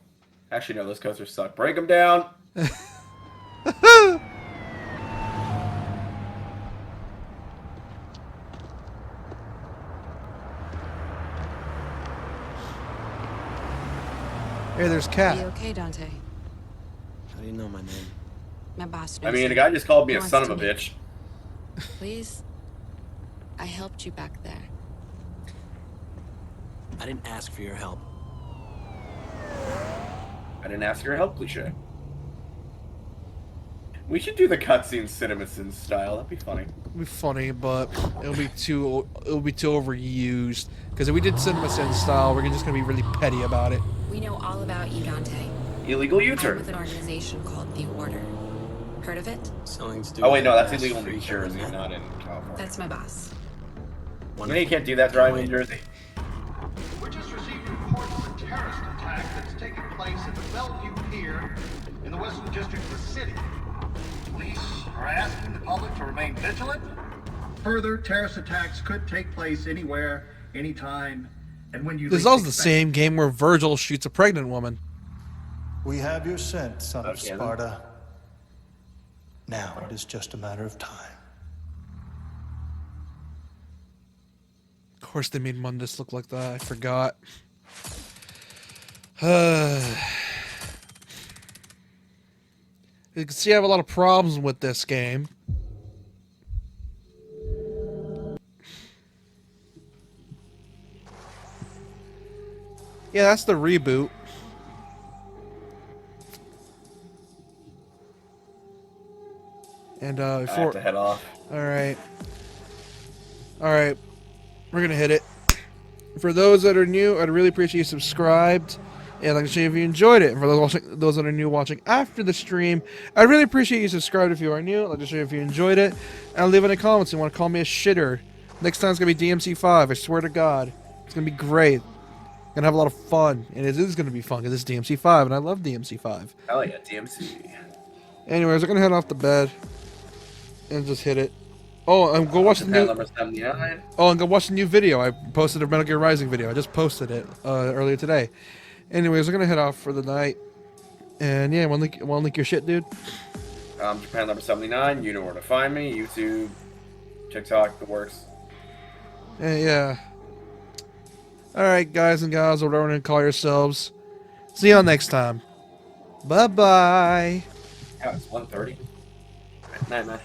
Actually, no, those coasters suck. Break them down. Hey, there's Are you Cat. okay, Dante? How do you know my name? My boss I knows mean, you. the guy just called me He a wants son of to a meet. bitch. Please? I helped you back there. I didn't ask for your help. I didn't ask your help, cliche. We should do the cutscene CinemaSins style. That'd be funny. It'll be funny, but it'll be too overused. Because if we did CinemaSins style, we're just gonna be really petty about it. We know all about you, Dante. Illegal I'm U-turn. with an organization called The Order. Heard of it? Something to do Oh wait, with no, that that's mass illegal in freak, New Jersey, isn't it? not in California. That's my boss. You know you can't do that driving in Jersey. We just received reports of a terrorist attack that's taken place at the Bellevue Pier in the Western District of the city. Police are asking the public to remain vigilant. Further, terrorist attacks could take place anywhere, anytime, and when you This is least also the expect same game where Virgil shoots a pregnant woman. We have your scent, son of Okay, then. Sparta. Now it is just a matter of time. Of course they made Mundus look like that. I forgot. You can see I have a lot of problems with this game. Yeah, that's the reboot. And I have before, to head off. all right, we're gonna hit it. For those that are new, I'd really appreciate you subscribed, and I'd like to see if you enjoyed it. And for those that are new watching after the stream, I'd really appreciate you subscribed if you are new. I'd like to see if you enjoyed it, and leave in the comments if you want to call me a shitter. Next time it's gonna be DMC5. I swear to God, it's gonna be great. Gonna have a lot of fun, and it is gonna be fun because it's DMC5, and I love DMC5. Hell yeah, DMC. Anyways, I'm gonna head off to bed and just hit it. Oh, and go watch the new. Number 79. Oh, and go watch the new video. I posted a Metal Gear Rising video. I just posted it earlier today. Anyways, I'm gonna head off for the night. And yeah, wanna link your shit, dude? I'm Japan number 79. You know where to find me. YouTube, TikTok, the works. Yeah. Alright, guys and gals, or whatever you want to call yourselves. See y'all next time. Bye-bye. Yeah, it's 1:30. Night, man.